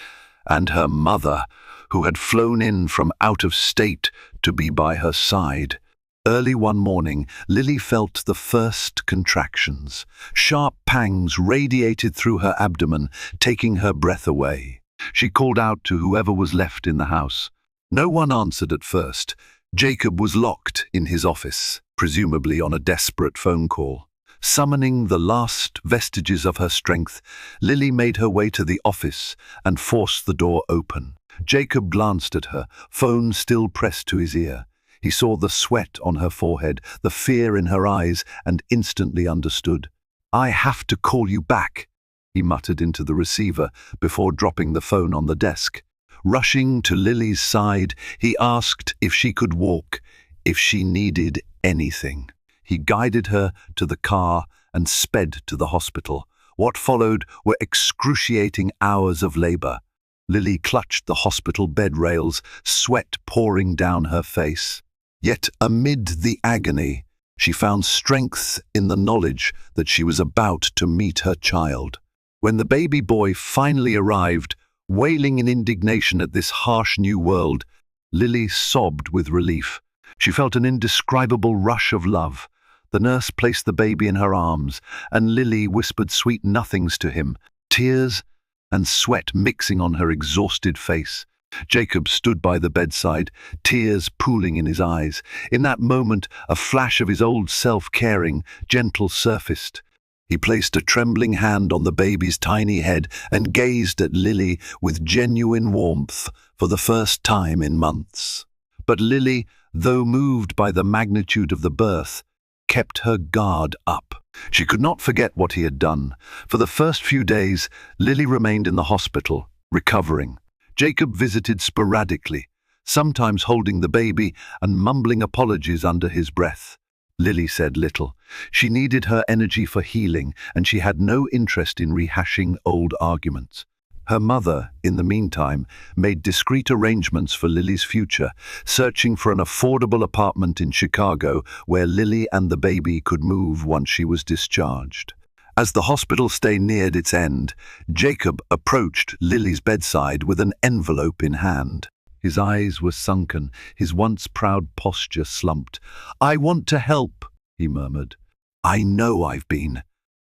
and her mother, who had flown in from out of state to be by her side. Early one morning, Lily felt the first contractions. Sharp pangs radiated through her abdomen, taking her breath away. She called out to whoever was left in the house. No one answered at first. Jacob was locked in his office, presumably on a desperate phone call. Summoning the last vestiges of her strength, Lily made her way to the office and forced the door open. Jacob glanced at her, phone still pressed to his ear. He saw the sweat on her forehead, the fear in her eyes, and instantly understood. "I have to call you back," he muttered into the receiver before dropping the phone on the desk. Rushing to Lily's side, he asked if she could walk, if she needed anything. He guided her to the car and sped to the hospital. What followed were excruciating hours of labor. Lily clutched the hospital bed rails, sweat pouring down her face. Yet amid the agony, she found strength in the knowledge that she was about to meet her child. When the baby boy finally arrived, wailing in indignation at this harsh new world, Lily sobbed with relief. She felt an indescribable rush of love. The nurse placed the baby in her arms, and Lily whispered sweet nothings to him, tears and sweat mixing on her exhausted face. Jacob stood by the bedside, tears pooling in his eyes. In that moment, a flash of his old self, caring, gentle, surfaced. He placed a trembling hand on the baby's tiny head and gazed at Lily with genuine warmth for the first time in months. But Lily, though moved by the magnitude of the birth, kept her guard up. She could not forget what he had done. For the first few days, Lily remained in the hospital, recovering. Jacob visited sporadically, sometimes holding the baby and mumbling apologies under his breath. Lily said little. She needed her energy for healing, and she had no interest in rehashing old arguments. Her mother, in the meantime, made discreet arrangements for Lily's future, searching for an affordable apartment in Chicago where Lily and the baby could move once she was discharged. As the hospital stay neared its end, Jacob approached Lily's bedside with an envelope in hand. His eyes were sunken, his once proud posture slumped. "I want to help," he murmured. "I know I've been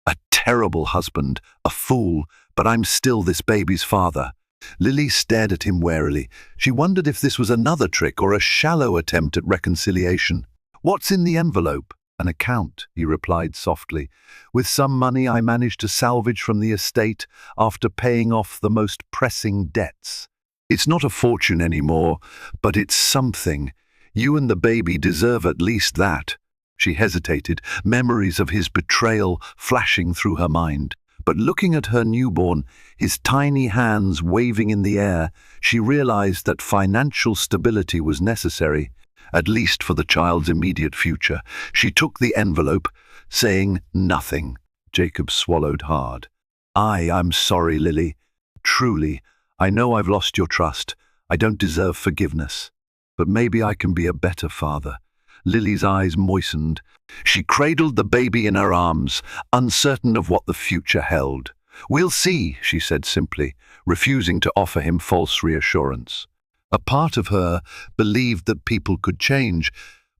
a terrible husband, a fool, but I'm still this baby's father." Lily stared at him warily. She wondered if this was another trick or a shallow attempt at reconciliation. "What's in the envelope?" "An account," he replied softly. "With some money I managed to salvage from the estate after paying off the most pressing debts. It's not a fortune anymore, but it's something. You and the baby deserve at least that." She hesitated, memories of his betrayal flashing through her mind. But looking at her newborn, his tiny hands waving in the air, she realized that financial stability was necessary, at least for the child's immediate future. She took the envelope, saying nothing. Jacob swallowed hard. I'm sorry, Lily. Truly, I know I've lost your trust. I don't deserve forgiveness. But maybe I can be a better father." Lily's eyes moistened. She cradled the baby in her arms, uncertain of what the future held. "We'll see," she said simply, refusing to offer him false reassurance. A part of her believed that people could change,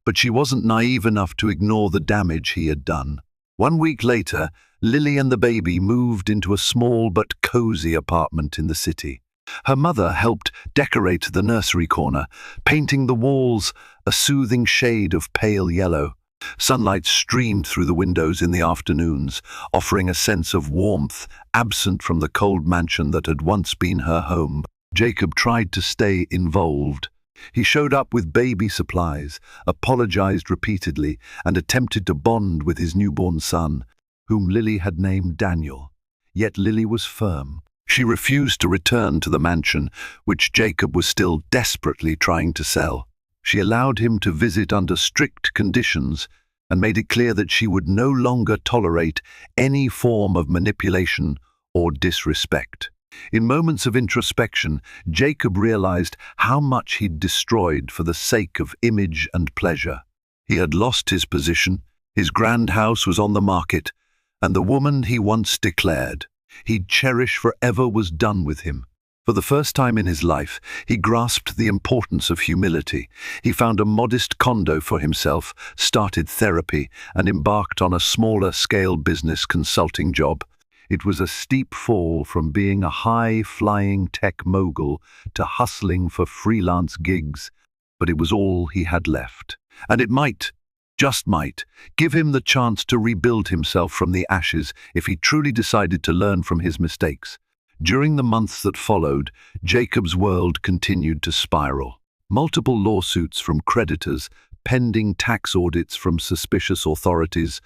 but she wasn't naive enough to ignore the damage he had done. 1 week later, Lily and the baby moved into a small but cozy apartment in the city. Her mother helped decorate the nursery corner, painting the walls a soothing shade of pale yellow. Sunlight streamed through the windows in the afternoons, offering a sense of warmth absent from the cold mansion that had once been her home. Jacob tried to stay involved. He showed up with baby supplies, apologized repeatedly, and attempted to bond with his newborn son, whom Lily had named Daniel. Yet Lily was firm. She refused to return to the mansion, which Jacob was still desperately trying to sell. She allowed him to visit under strict conditions and made it clear that she would no longer tolerate any form of manipulation or disrespect. In moments of introspection, Jacob realized how much he'd destroyed for the sake of image and pleasure. He had lost his position, his grand house was on the market, and the woman he once declared he'd cherish forever was done with him. For the first time in his life, he grasped the importance of humility. He found a modest condo for himself, started therapy, and embarked on a smaller-scale business consulting job. It was a steep fall from being a high-flying tech mogul to hustling for freelance gigs, but it was all he had left. And it might, just might, give him the chance to rebuild himself from the ashes if he truly decided to learn from his mistakes. During the months that followed, Jacob's world continued to spiral. Multiple lawsuits from creditors, pending tax audits from suspicious authorities,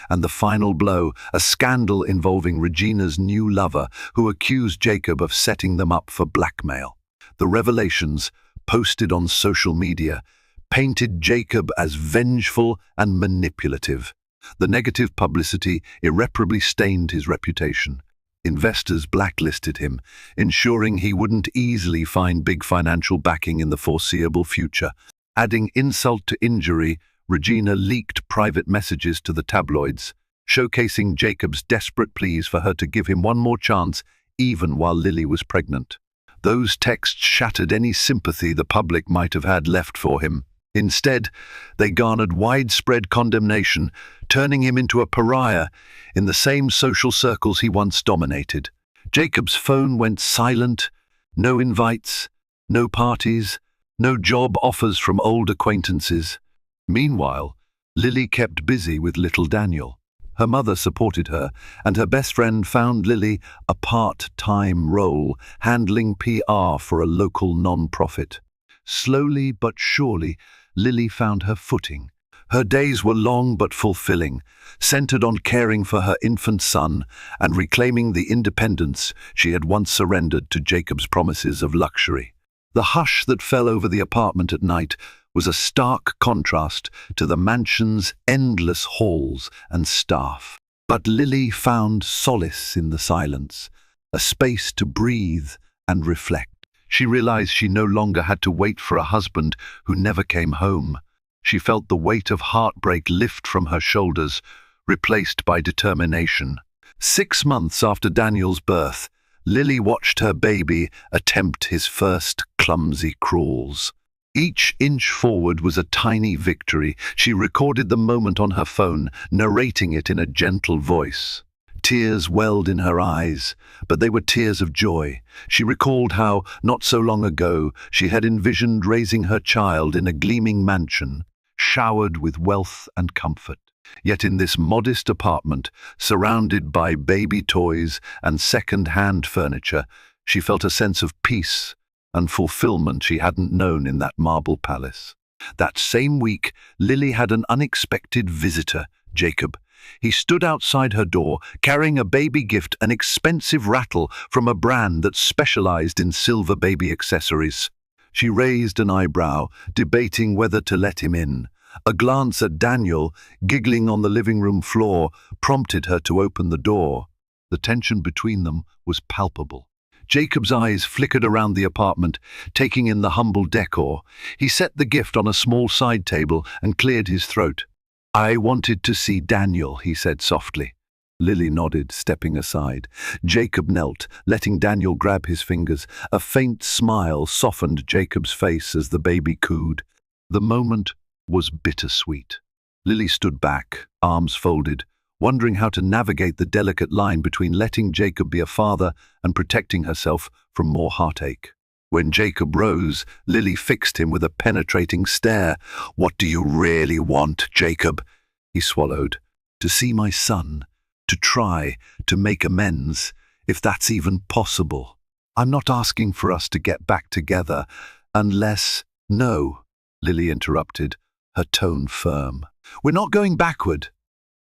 and the final blow, a scandal involving Regina's new lover, who accused Jacob of setting them up for blackmail. The revelations, posted on social media, painted Jacob as vengeful and manipulative. The negative publicity irreparably stained his reputation. Investors blacklisted him, ensuring he wouldn't easily find big financial backing in the foreseeable future. Adding insult to injury, Regina leaked private messages to the tabloids, showcasing Jacob's desperate pleas for her to give him one more chance, even while Lily was pregnant. Those texts shattered any sympathy the public might have had left for him. Instead, they garnered widespread condemnation, turning him into a pariah in the same social circles he once dominated. Jacob's phone went silent, no invites, no parties, no job offers from old acquaintances. Meanwhile, Lily kept busy with little Daniel. Her mother supported her, and her best friend found Lily a part-time role, handling PR for a local non-profit. Slowly but surely, Lily found her footing. Her days were long but fulfilling, centered on caring for her infant son and reclaiming the independence she had once surrendered to Jacob's promises of luxury. The hush that fell over the apartment at night was a stark contrast to the mansion's endless halls and staff. But Lily found solace in the silence, a space to breathe and reflect. She realized she no longer had to wait for a husband who never came home. She felt the weight of heartbreak lift from her shoulders, replaced by determination. 6 months after Daniel's birth, Lily watched her baby attempt his first clumsy crawls. Each inch forward was a tiny victory. She recorded the moment on her phone, narrating it in a gentle voice. Tears welled in her eyes, but they were tears of joy. She recalled how, not so long ago, she had envisioned raising her child in a gleaming mansion, showered with wealth and comfort. Yet in this modest apartment, surrounded by baby toys and second-hand furniture, she felt a sense of peace and fulfillment she hadn't known in that marble palace. That same week, Lily had an unexpected visitor, Jacob. He stood outside her door, carrying a baby gift, an expensive rattle from a brand that specialized in silver baby accessories. She raised an eyebrow, debating whether to let him in. A glance at Daniel, giggling on the living room floor, prompted her to open the door. The tension between them was palpable. Jacob's eyes flickered around the apartment, taking in the humble decor. He set the gift on a small side table and cleared his throat. "I wanted to see Daniel," he said softly. Lily nodded, stepping aside. Jacob knelt, letting Daniel grab his fingers. A faint smile softened Jacob's face as the baby cooed. The moment was bittersweet. Lily stood back, arms folded, wondering how to navigate the delicate line between letting Jacob be a father and protecting herself from more heartache. When Jacob rose, Lily fixed him with a penetrating stare. "What do you really want, Jacob?" He swallowed. "To see my son, to try to make amends, if that's even possible. I'm not asking for us to get back together, unless—" "No," Lily interrupted, her tone firm. "We're not going backward."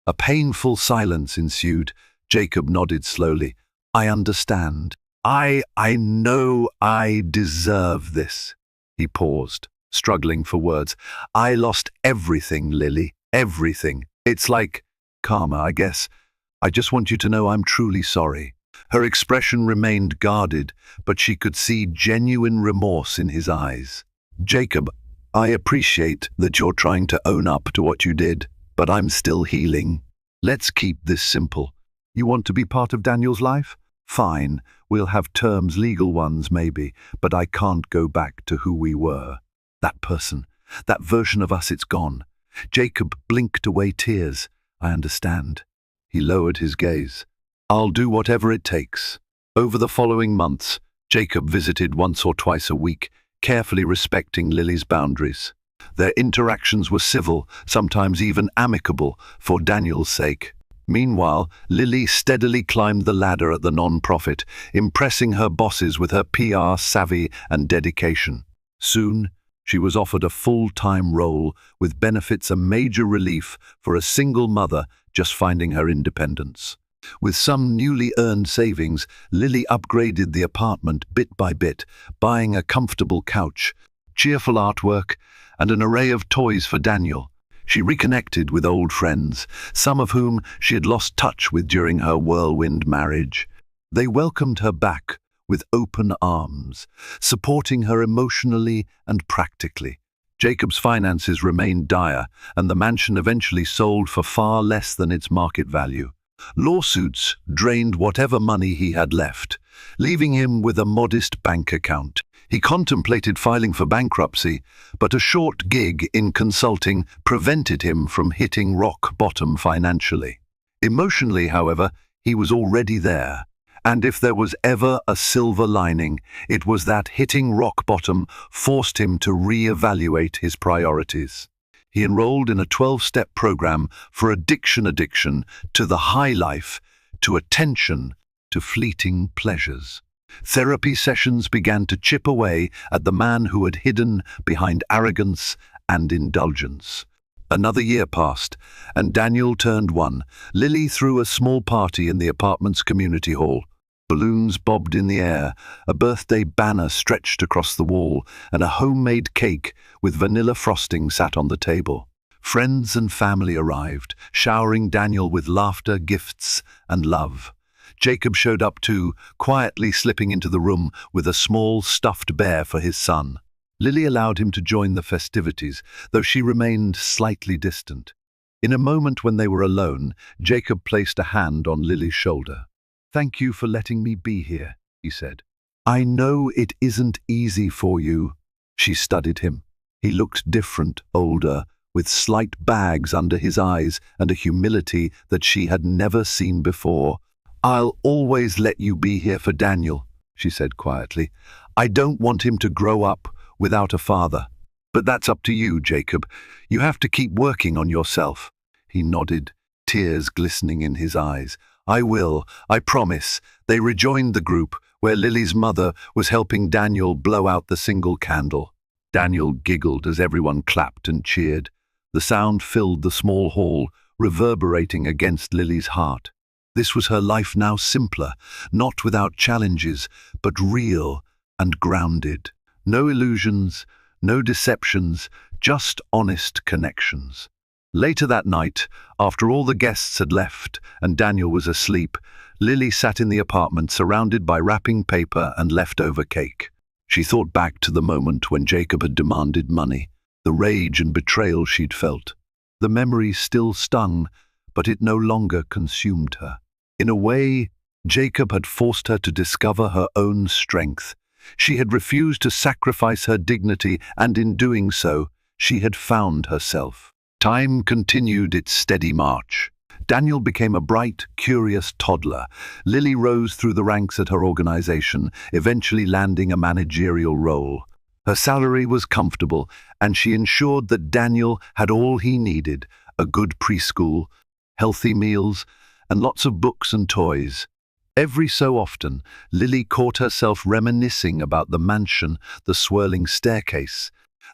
A painful silence ensued. Jacob nodded slowly. "I understand. I know I deserve this." He paused, struggling for words. "I lost everything, Lily, everything. It's like karma, I guess. I just want you to know I'm truly sorry." Her expression remained guarded, but she could see genuine remorse in his eyes. "Jacob, I appreciate that you're trying to own up to what you did, but I'm still healing. Let's keep this simple. You want to be part of Daniel's life? Fine, we'll have terms, legal ones maybe, but I can't go back to who we were. That person, that version of us, it's gone." Jacob blinked away tears. "I understand." He lowered his gaze. "I'll do whatever it takes." Over the following months, Jacob visited once or twice a week, carefully respecting Lily's boundaries. Their interactions were civil, sometimes even amicable, for Daniel's sake. Meanwhile, Lily steadily climbed the ladder at the non-profit, impressing her bosses with her PR savvy and dedication. Soon, she was offered a full-time role, with benefits a major relief for a single mother just finding her independence. With some newly earned savings, Lily upgraded the apartment bit by bit, buying a comfortable couch, cheerful artwork, and an array of toys for Daniel. She reconnected with old friends, some of whom she had lost touch with during her whirlwind marriage. They welcomed her back with open arms, supporting her emotionally and practically. Jacob's finances remained dire, and the mansion eventually sold for far less than its market value. Lawsuits drained whatever money he had left, leaving him with a modest bank account. He contemplated filing for bankruptcy, but a short gig in consulting prevented him from hitting rock bottom financially. Emotionally, however, he was already there. And if there was ever a silver lining, it was that hitting rock bottom forced him to re-evaluate his priorities. He enrolled in a 12-step program for addiction to the high life, to attention, to fleeting pleasures. Therapy sessions began to chip away at the man who had hidden behind arrogance and indulgence. Another year passed, and Daniel turned one. Lily threw a small party in the apartment's community hall. Balloons bobbed in the air, a birthday banner stretched across the wall, and a homemade cake with vanilla frosting sat on the table. Friends and family arrived, showering Daniel with laughter, gifts, and love. Jacob showed up too, quietly slipping into the room with a small stuffed bear for his son. Lily allowed him to join the festivities, though she remained slightly distant. In a moment when they were alone, Jacob placed a hand on Lily's shoulder. "Thank you for letting me be here," he said. "I know it isn't easy for you." She studied him. He looked different, older, with slight bags under his eyes and a humility that she had never seen before. "I'll always let you be here for Daniel," she said quietly. "I don't want him to grow up without a father. But that's up to you, Jacob. You have to keep working on yourself." He nodded, tears glistening in his eyes. "I will, I promise." They rejoined the group, where Lily's mother was helping Daniel blow out the single candle. Daniel giggled as everyone clapped and cheered. The sound filled the small hall, reverberating against Lily's heart. This was her life now, simpler, not without challenges, but real and grounded. No illusions, no deceptions, just honest connections. Later that night, after all the guests had left and Daniel was asleep, Lily sat in the apartment surrounded by wrapping paper and leftover cake. She thought back to the moment when Jacob had demanded money, the rage and betrayal she'd felt. The memory still stung, but it no longer consumed her. In a way, Jacob had forced her to discover her own strength. She had refused to sacrifice her dignity, and in doing so, she had found herself. Time continued its steady march. Daniel became a bright, curious toddler. Lily rose through the ranks at her organization, eventually landing a managerial role. Her salary was comfortable, and she ensured that Daniel had all he needed: a good preschool, healthy meals, and lots of books and toys. Every so often, Lily caught herself reminiscing about the mansion, the swirling staircase,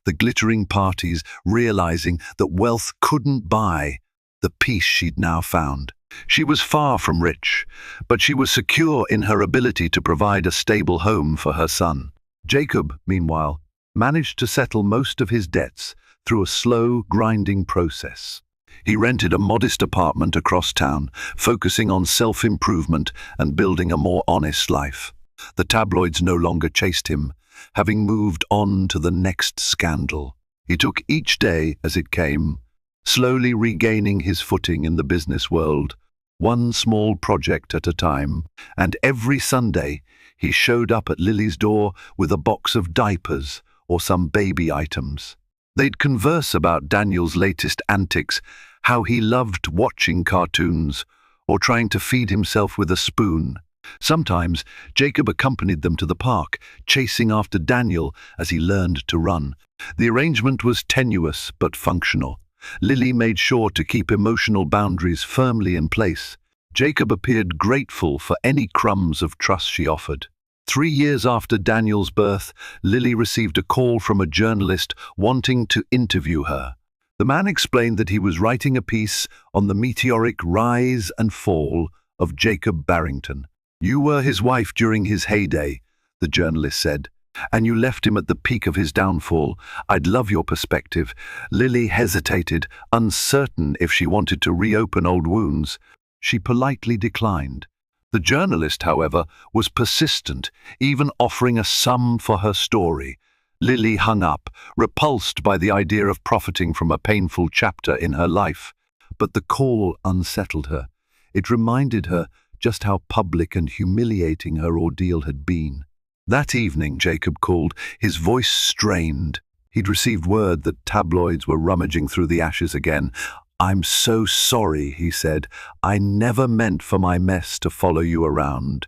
the glittering parties, realizing that wealth couldn't buy the peace she'd now found. She was far from rich, but she was secure in her ability to provide a stable home for her son. Jacob, meanwhile, managed to settle most of his debts through a slow, grinding process. He rented a modest apartment across town, focusing on self-improvement and building a more honest life. The tabloids no longer chased him, having moved on to the next scandal. He took each day as it came, slowly regaining his footing in the business world, one small project at a time, and every Sunday he showed up at Lily's door with a box of diapers or some baby items. They'd converse about Daniel's latest antics, how he loved watching cartoons or trying to feed himself with a spoon. Sometimes Jacob accompanied them to the park, chasing after Daniel as he learned to run. The arrangement was tenuous but functional. Lily made sure to keep emotional boundaries firmly in place. Jacob appeared grateful for any crumbs of trust she offered. 3 years after Daniel's birth, Lily received a call from a journalist wanting to interview her. The man explained that he was writing a piece on the meteoric rise and fall of Jacob Barrington. "You were his wife during his heyday," the journalist said, "and you left him at the peak of his downfall. I'd love your perspective." Lily hesitated, uncertain if she wanted to reopen old wounds. She politely declined. The journalist, however, was persistent, even offering a sum for her story. Lily hung up, repulsed by the idea of profiting from a painful chapter in her life. But the call unsettled her. It reminded her just how public and humiliating her ordeal had been. That evening, Jacob called, his voice strained. He'd received word that tabloids were rummaging through the ashes again. "I'm so sorry," he said. "I never meant for my mess to follow you around."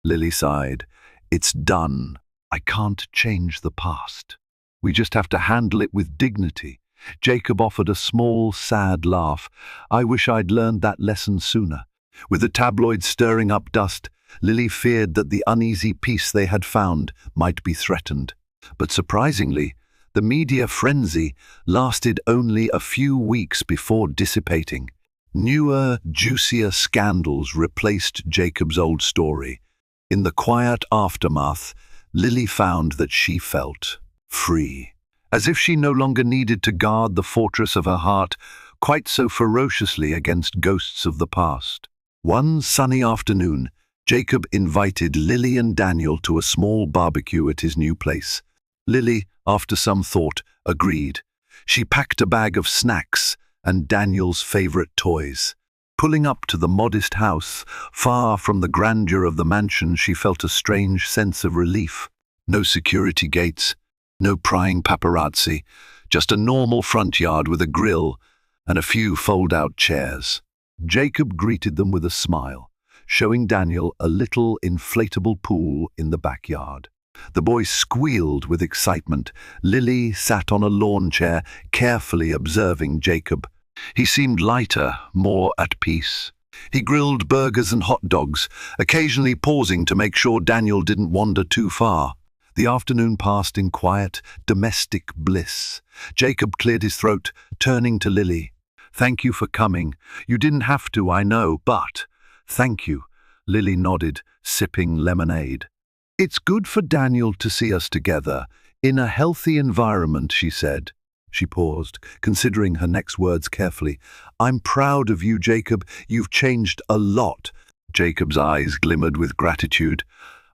Lily sighed. "It's done. I can't change the past. We just have to handle it with dignity." Jacob offered a small, sad laugh. "I wish I'd learned that lesson sooner." With the tabloids stirring up dust, Lily feared that the uneasy peace they had found might be threatened. But surprisingly, the media frenzy lasted only a few weeks before dissipating. Newer, juicier scandals replaced Jacob's old story. In the quiet aftermath, Lily found that she felt free, as if she no longer needed to guard the fortress of her heart quite so ferociously against ghosts of the past. One sunny afternoon, Jacob invited Lily and Daniel to a small barbecue at his new place. Lily, after some thought, agreed. She packed a bag of snacks and Daniel's favorite toys. Pulling up to the modest house, far from the grandeur of the mansion, she felt a strange sense of relief. No security gates, no prying paparazzi, just a normal front yard with a grill and a few fold-out chairs. Jacob greeted them with a smile, showing Daniel a little inflatable pool in the backyard. The boy squealed with excitement. Lily sat on a lawn chair, carefully observing Jacob. He seemed lighter, more at peace. He grilled burgers and hot dogs, occasionally pausing to make sure Daniel didn't wander too far. The afternoon passed in quiet, domestic bliss. Jacob cleared his throat, turning to Lily. "Thank you for coming. You didn't have to, I know, but thank you." Lily nodded, sipping lemonade. "It's good for Daniel to see us together, in a healthy environment," she said. She paused, considering her next words carefully. "I'm proud of you, Jacob. You've changed a lot." Jacob's eyes glimmered with gratitude.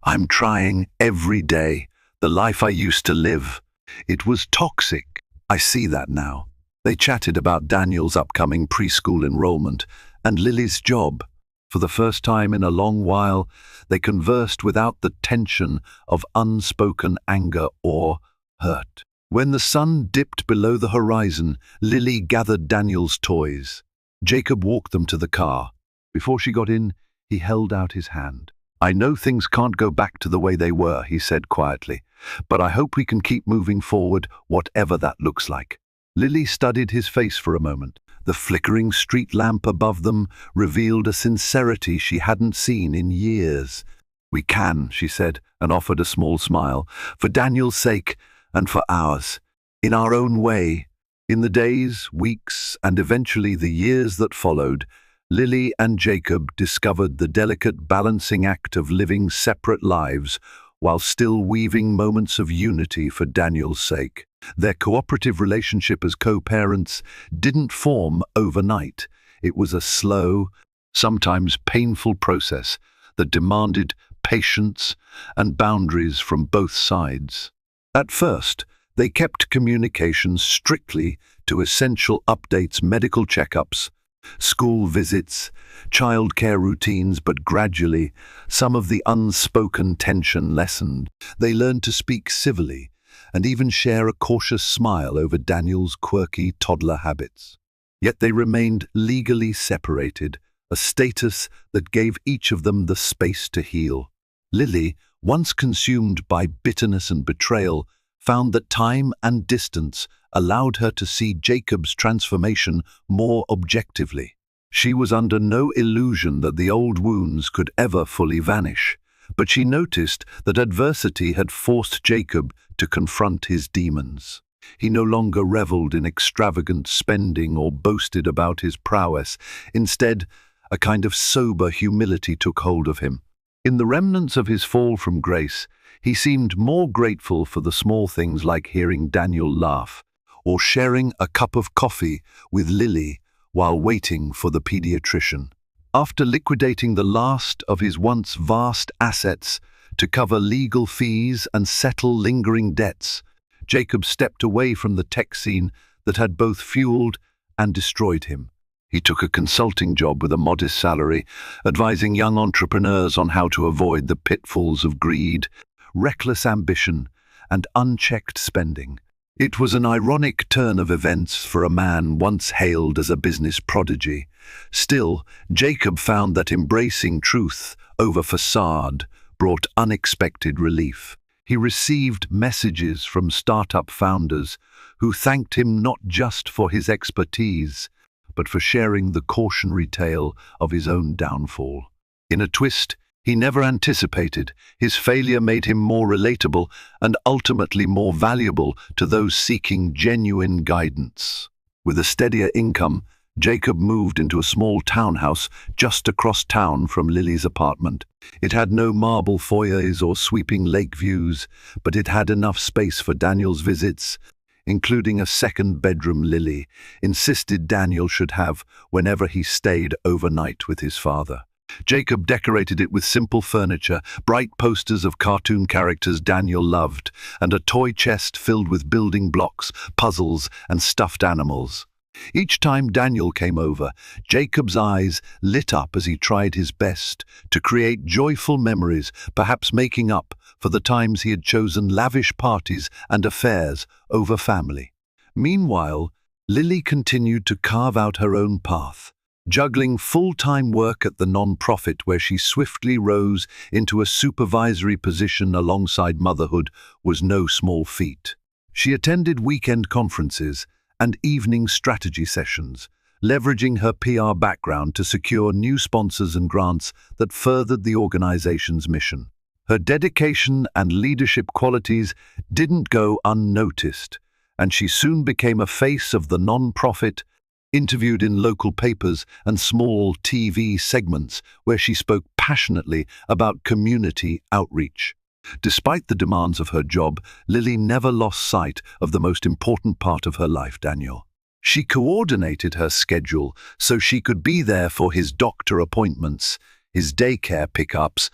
"I'm trying every day. The life I used to live. It was toxic. I see that now." They chatted about Daniel's upcoming preschool enrollment and Lily's job. For the first time in a long while, they conversed without the tension of unspoken anger or hurt. When the sun dipped below the horizon, Lily gathered Daniel's toys. Jacob walked them to the car. Before she got in, he held out his hand. "I know things can't go back to the way they were," he said quietly, "but I hope we can keep moving forward, whatever that looks like." Lily studied his face for a moment. The flickering street lamp above them revealed a sincerity she hadn't seen in years. "We can," she said, and offered a small smile, "for Daniel's sake and for ours, in our own way." In the days, weeks, and eventually the years that followed, Lily and Jacob discovered the delicate balancing act of living separate lives while still weaving moments of unity for Daniel's sake. Their cooperative relationship as co-parents didn't form overnight. It was a slow, sometimes painful process that demanded patience and boundaries from both sides. At first, they kept communication strictly to essential updates, medical checkups, school visits, childcare routines, but gradually, some of the unspoken tension lessened. They learned to speak civilly and even share a cautious smile over Daniel's quirky toddler habits. Yet they remained legally separated, a status that gave each of them the space to heal. Lily, once consumed by bitterness and betrayal, found that time and distance allowed her to see Jacob's transformation more objectively. She was under no illusion that the old wounds could ever fully vanish, but she noticed that adversity had forced Jacob to confront his demons. He no longer reveled in extravagant spending or boasted about his prowess. Instead, a kind of sober humility took hold of him. In the remnants of his fall from grace, he seemed more grateful for the small things like hearing Daniel laugh or sharing a cup of coffee with Lily while waiting for the pediatrician. After liquidating the last of his once vast assets to cover legal fees and settle lingering debts, Jacob stepped away from the tech scene that had both fueled and destroyed him. He took a consulting job with a modest salary, advising young entrepreneurs on how to avoid the pitfalls of greed, reckless ambition, and unchecked spending. It was an ironic turn of events for a man once hailed as a business prodigy. Still, Jacob found that embracing truth over facade brought unexpected relief. He received messages from startup founders who thanked him not just for his expertise, but for sharing the cautionary tale of his own downfall. In a twist he never anticipated, his failure made him more relatable and ultimately more valuable to those seeking genuine guidance. With a steadier income, Jacob moved into a small townhouse just across town from Lily's apartment. It had no marble foyers or sweeping lake views, but it had enough space for Daniel's visits, including a second bedroom Lily insisted Daniel should have whenever he stayed overnight with his father. Jacob decorated it with simple furniture, bright posters of cartoon characters Daniel loved, and a toy chest filled with building blocks, puzzles, and stuffed animals. Each time Daniel came over, Jacob's eyes lit up as he tried his best to create joyful memories, perhaps making up for the times he had chosen lavish parties and affairs over family. Meanwhile, Lily continued to carve out her own path. Juggling full-time work at the non-profit where she swiftly rose into a supervisory position alongside motherhood was no small feat. She attended weekend conferences and evening strategy sessions, leveraging her PR background to secure new sponsors and grants that furthered the organization's mission. Her dedication and leadership qualities didn't go unnoticed, and she soon became a face of the non-profit, interviewed in local papers and small TV segments where she spoke passionately about community outreach. Despite the demands of her job, Lily never lost sight of the most important part of her life, Daniel. She coordinated her schedule so she could be there for his doctor appointments, his daycare pickups,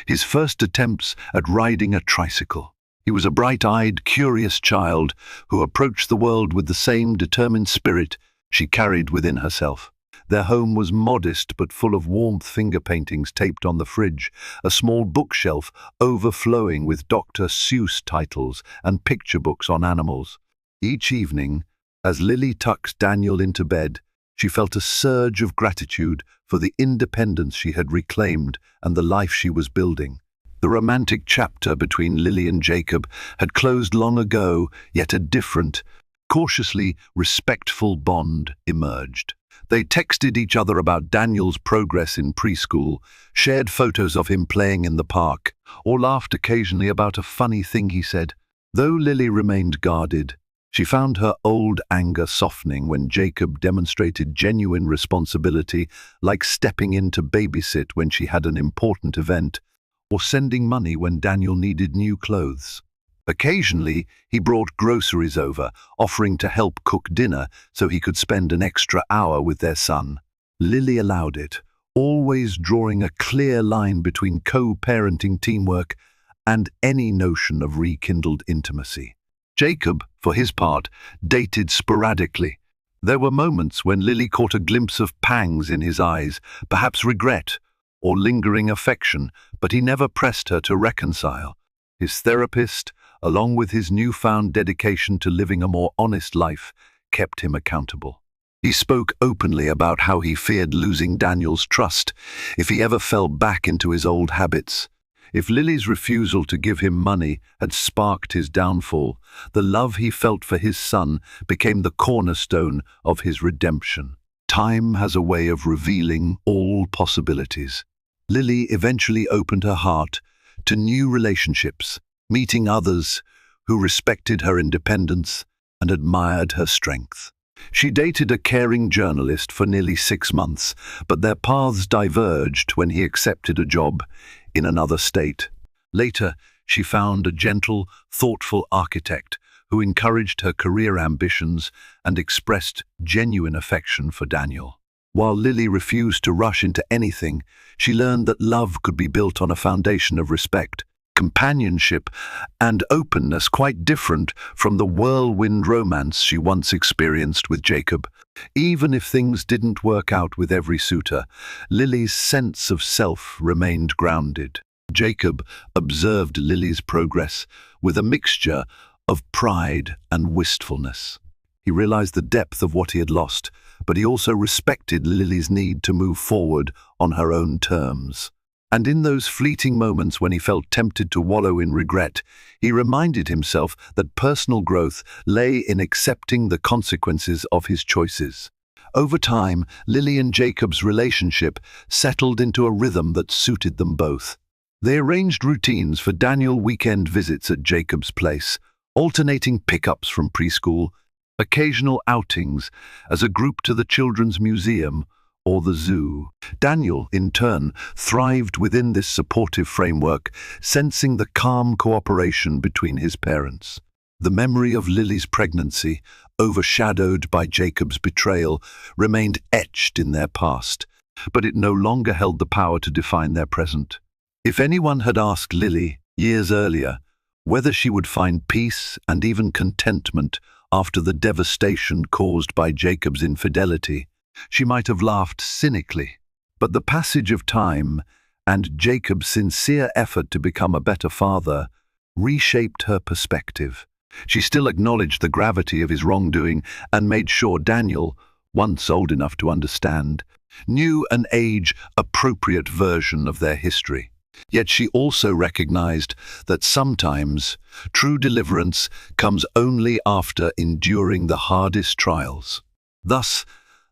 his first attempts at riding a tricycle. He was a bright-eyed, curious child who approached the world with the same determined spirit she carried within herself. Their home was modest but full of warmth, finger paintings taped on the fridge, a small bookshelf overflowing with Dr. Seuss titles and picture books on animals. Each evening, as Lily tucked Daniel into bed, She felt a surge of gratitude for the independence she had reclaimed and the life she was building. The romantic chapter between Lily and Jacob had closed long ago, yet a different, cautiously respectful bond emerged. They texted each other about Daniel's progress in preschool, shared photos of him playing in the park, or laughed occasionally about a funny thing he said. Though Lily remained guarded, she found her old anger softening when Jacob demonstrated genuine responsibility, like stepping in to babysit when she had an important event, or sending money when Daniel needed new clothes. Occasionally, he brought groceries over, offering to help cook dinner so he could spend an extra hour with their son. Lily allowed it, always drawing a clear line between co-parenting teamwork and any notion of rekindled intimacy. Jacob, for his part, dated sporadically. There were moments when Lily caught a glimpse of pangs in his eyes, perhaps regret or lingering affection, but he never pressed her to reconcile. His therapist, along with his newfound dedication to living a more honest life, kept him accountable. He spoke openly about how he feared losing Daniel's trust if he ever fell back into his old habits. If Lily's refusal to give him money had sparked his downfall, the love he felt for his son became the cornerstone of his redemption. Time has a way of revealing all possibilities. Lily eventually opened her heart to new relationships, meeting others who respected her independence and admired her strength. She dated a caring journalist for nearly 6 months, but their paths diverged when he accepted a job in another state. Later, she found a gentle, thoughtful architect who encouraged her career ambitions and expressed genuine affection for Daniel. While Lily refused to rush into anything, she learned that love could be built on a foundation of respect, companionship, and openness, quite different from the whirlwind romance she once experienced with Jacob. Even if things didn't work out with every suitor, Lily's sense of self remained grounded. Jacob observed Lily's progress with a mixture of pride and wistfulness. He realized the depth of what he had lost, but he also respected Lily's need to move forward on her own terms. And in those fleeting moments when he felt tempted to wallow in regret, he reminded himself that personal growth lay in accepting the consequences of his choices. Over time, Lily and Jacob's relationship settled into a rhythm that suited them both. They arranged routines for Daniel weekend visits at Jacob's place, alternating pickups from preschool, occasional outings as a group to the children's museum or the zoo. Daniel, in turn, thrived within this supportive framework, sensing the calm cooperation between his parents. The memory of Lily's pregnancy, overshadowed by Jacob's betrayal, remained etched in their past, but it no longer held the power to define their present. If anyone had asked Lily, years earlier, whether she would find peace and even contentment after the devastation caused by Jacob's infidelity, she might have laughed cynically. But the passage of time and Jacob's sincere effort to become a better father reshaped her perspective. She still acknowledged the gravity of his wrongdoing and made sure Daniel, once old enough to understand, knew an age-appropriate version of their history. Yet she also recognized that sometimes true deliverance comes only after enduring the hardest trials. Thus,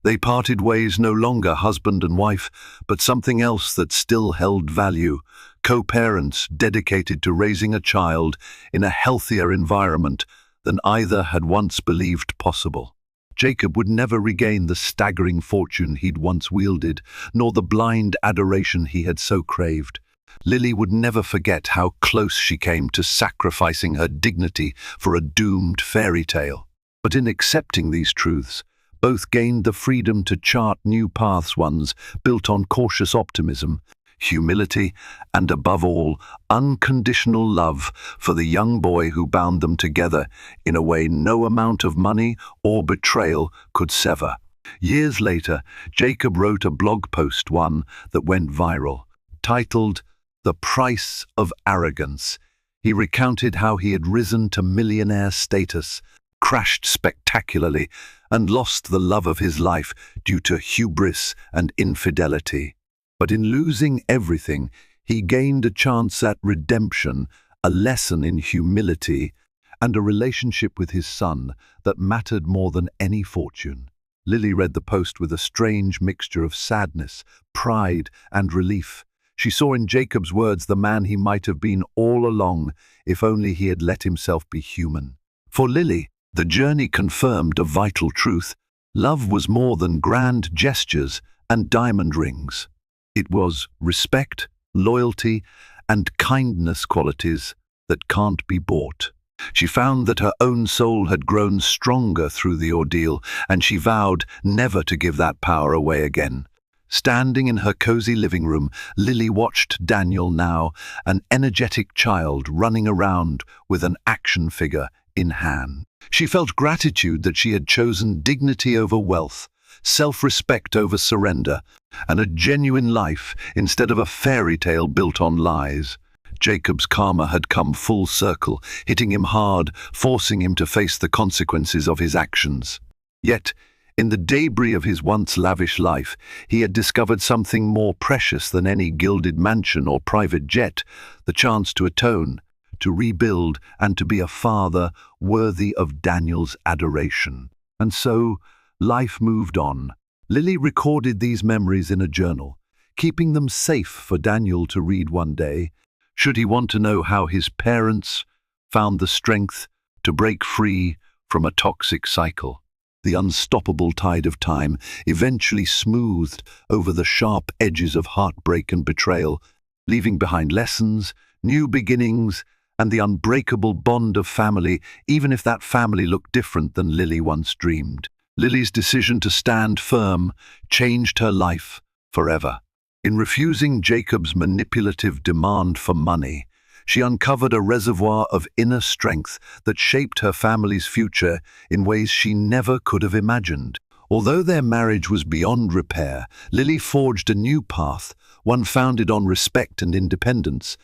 they parted ways, no longer husband and wife, but something else that still held value, co-parents dedicated to raising a child in a healthier environment than either had once believed possible. Jacob would never regain the staggering fortune he'd once wielded, nor the blind adoration he had so craved. Lily would never forget how close she came to sacrificing her dignity for a doomed fairy tale. But in accepting these truths, both gained the freedom to chart new paths, ones built on cautious optimism, humility, and above all, unconditional love for the young boy who bound them together in a way no amount of money or betrayal could sever. Years later, Jacob wrote a blog post, one that went viral, titled "The Price of Arrogance." He recounted how he had risen to millionaire status, crashed spectacularly and lost the love of his life due to hubris and infidelity. But in losing everything, he gained a chance at redemption, a lesson in humility, and a relationship with his son that mattered more than any fortune. Lily read the post with a strange mixture of sadness, pride, and relief. She saw in Jacob's words the man he might have been all along if only he had let himself be human. For Lily, the journey confirmed a vital truth. Love was more than grand gestures and diamond rings. It was respect, loyalty, and kindness, qualities that can't be bought. She found that her own soul had grown stronger through the ordeal, and she vowed never to give that power away again. Standing in her cozy living room, Lily watched Daniel, now an energetic child, running around with an action figure in hand. She felt gratitude that she had chosen dignity over wealth, self-respect over surrender, and a genuine life instead of a fairy tale built on lies. Jacob's karma had come full circle, hitting him hard, forcing him to face the consequences of his actions. Yet, in the debris of his once lavish life, he had discovered something more precious than any gilded mansion or private jet: the chance to atone, to rebuild, and to be a father worthy of Daniel's adoration. And so, life moved on. Lily recorded these memories in a journal, keeping them safe for Daniel to read one day, should he want to know how his parents found the strength to break free from a toxic cycle. The unstoppable tide of time eventually smoothed over the sharp edges of heartbreak and betrayal, leaving behind lessons, new beginnings, and the unbreakable bond of family, even if that family looked different than Lily once dreamed. Lily's decision to stand firm changed her life forever. In refusing Jacob's manipulative demand for money, she uncovered a reservoir of inner strength that shaped her family's future in ways she never could have imagined. Although their marriage was beyond repair, Lily forged a new path, one founded on respect and independence,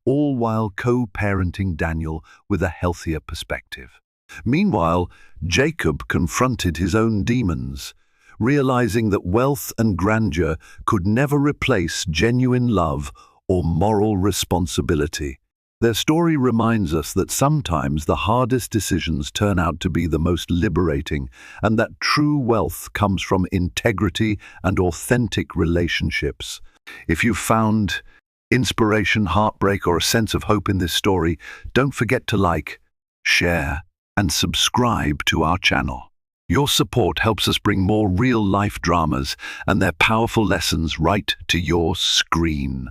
all while co-parenting Daniel with a healthier perspective. Meanwhile, Jacob confronted his own demons, realizing that wealth and grandeur could never replace genuine love or moral responsibility. Their story reminds us that sometimes the hardest decisions turn out to be the most liberating, and that true wealth comes from integrity and authentic relationships. If you've found inspiration, heartbreak, or a sense of hope in this story, don't forget to like, share, and subscribe to our channel. Your support helps us bring more real-life dramas and their powerful lessons right to your screen.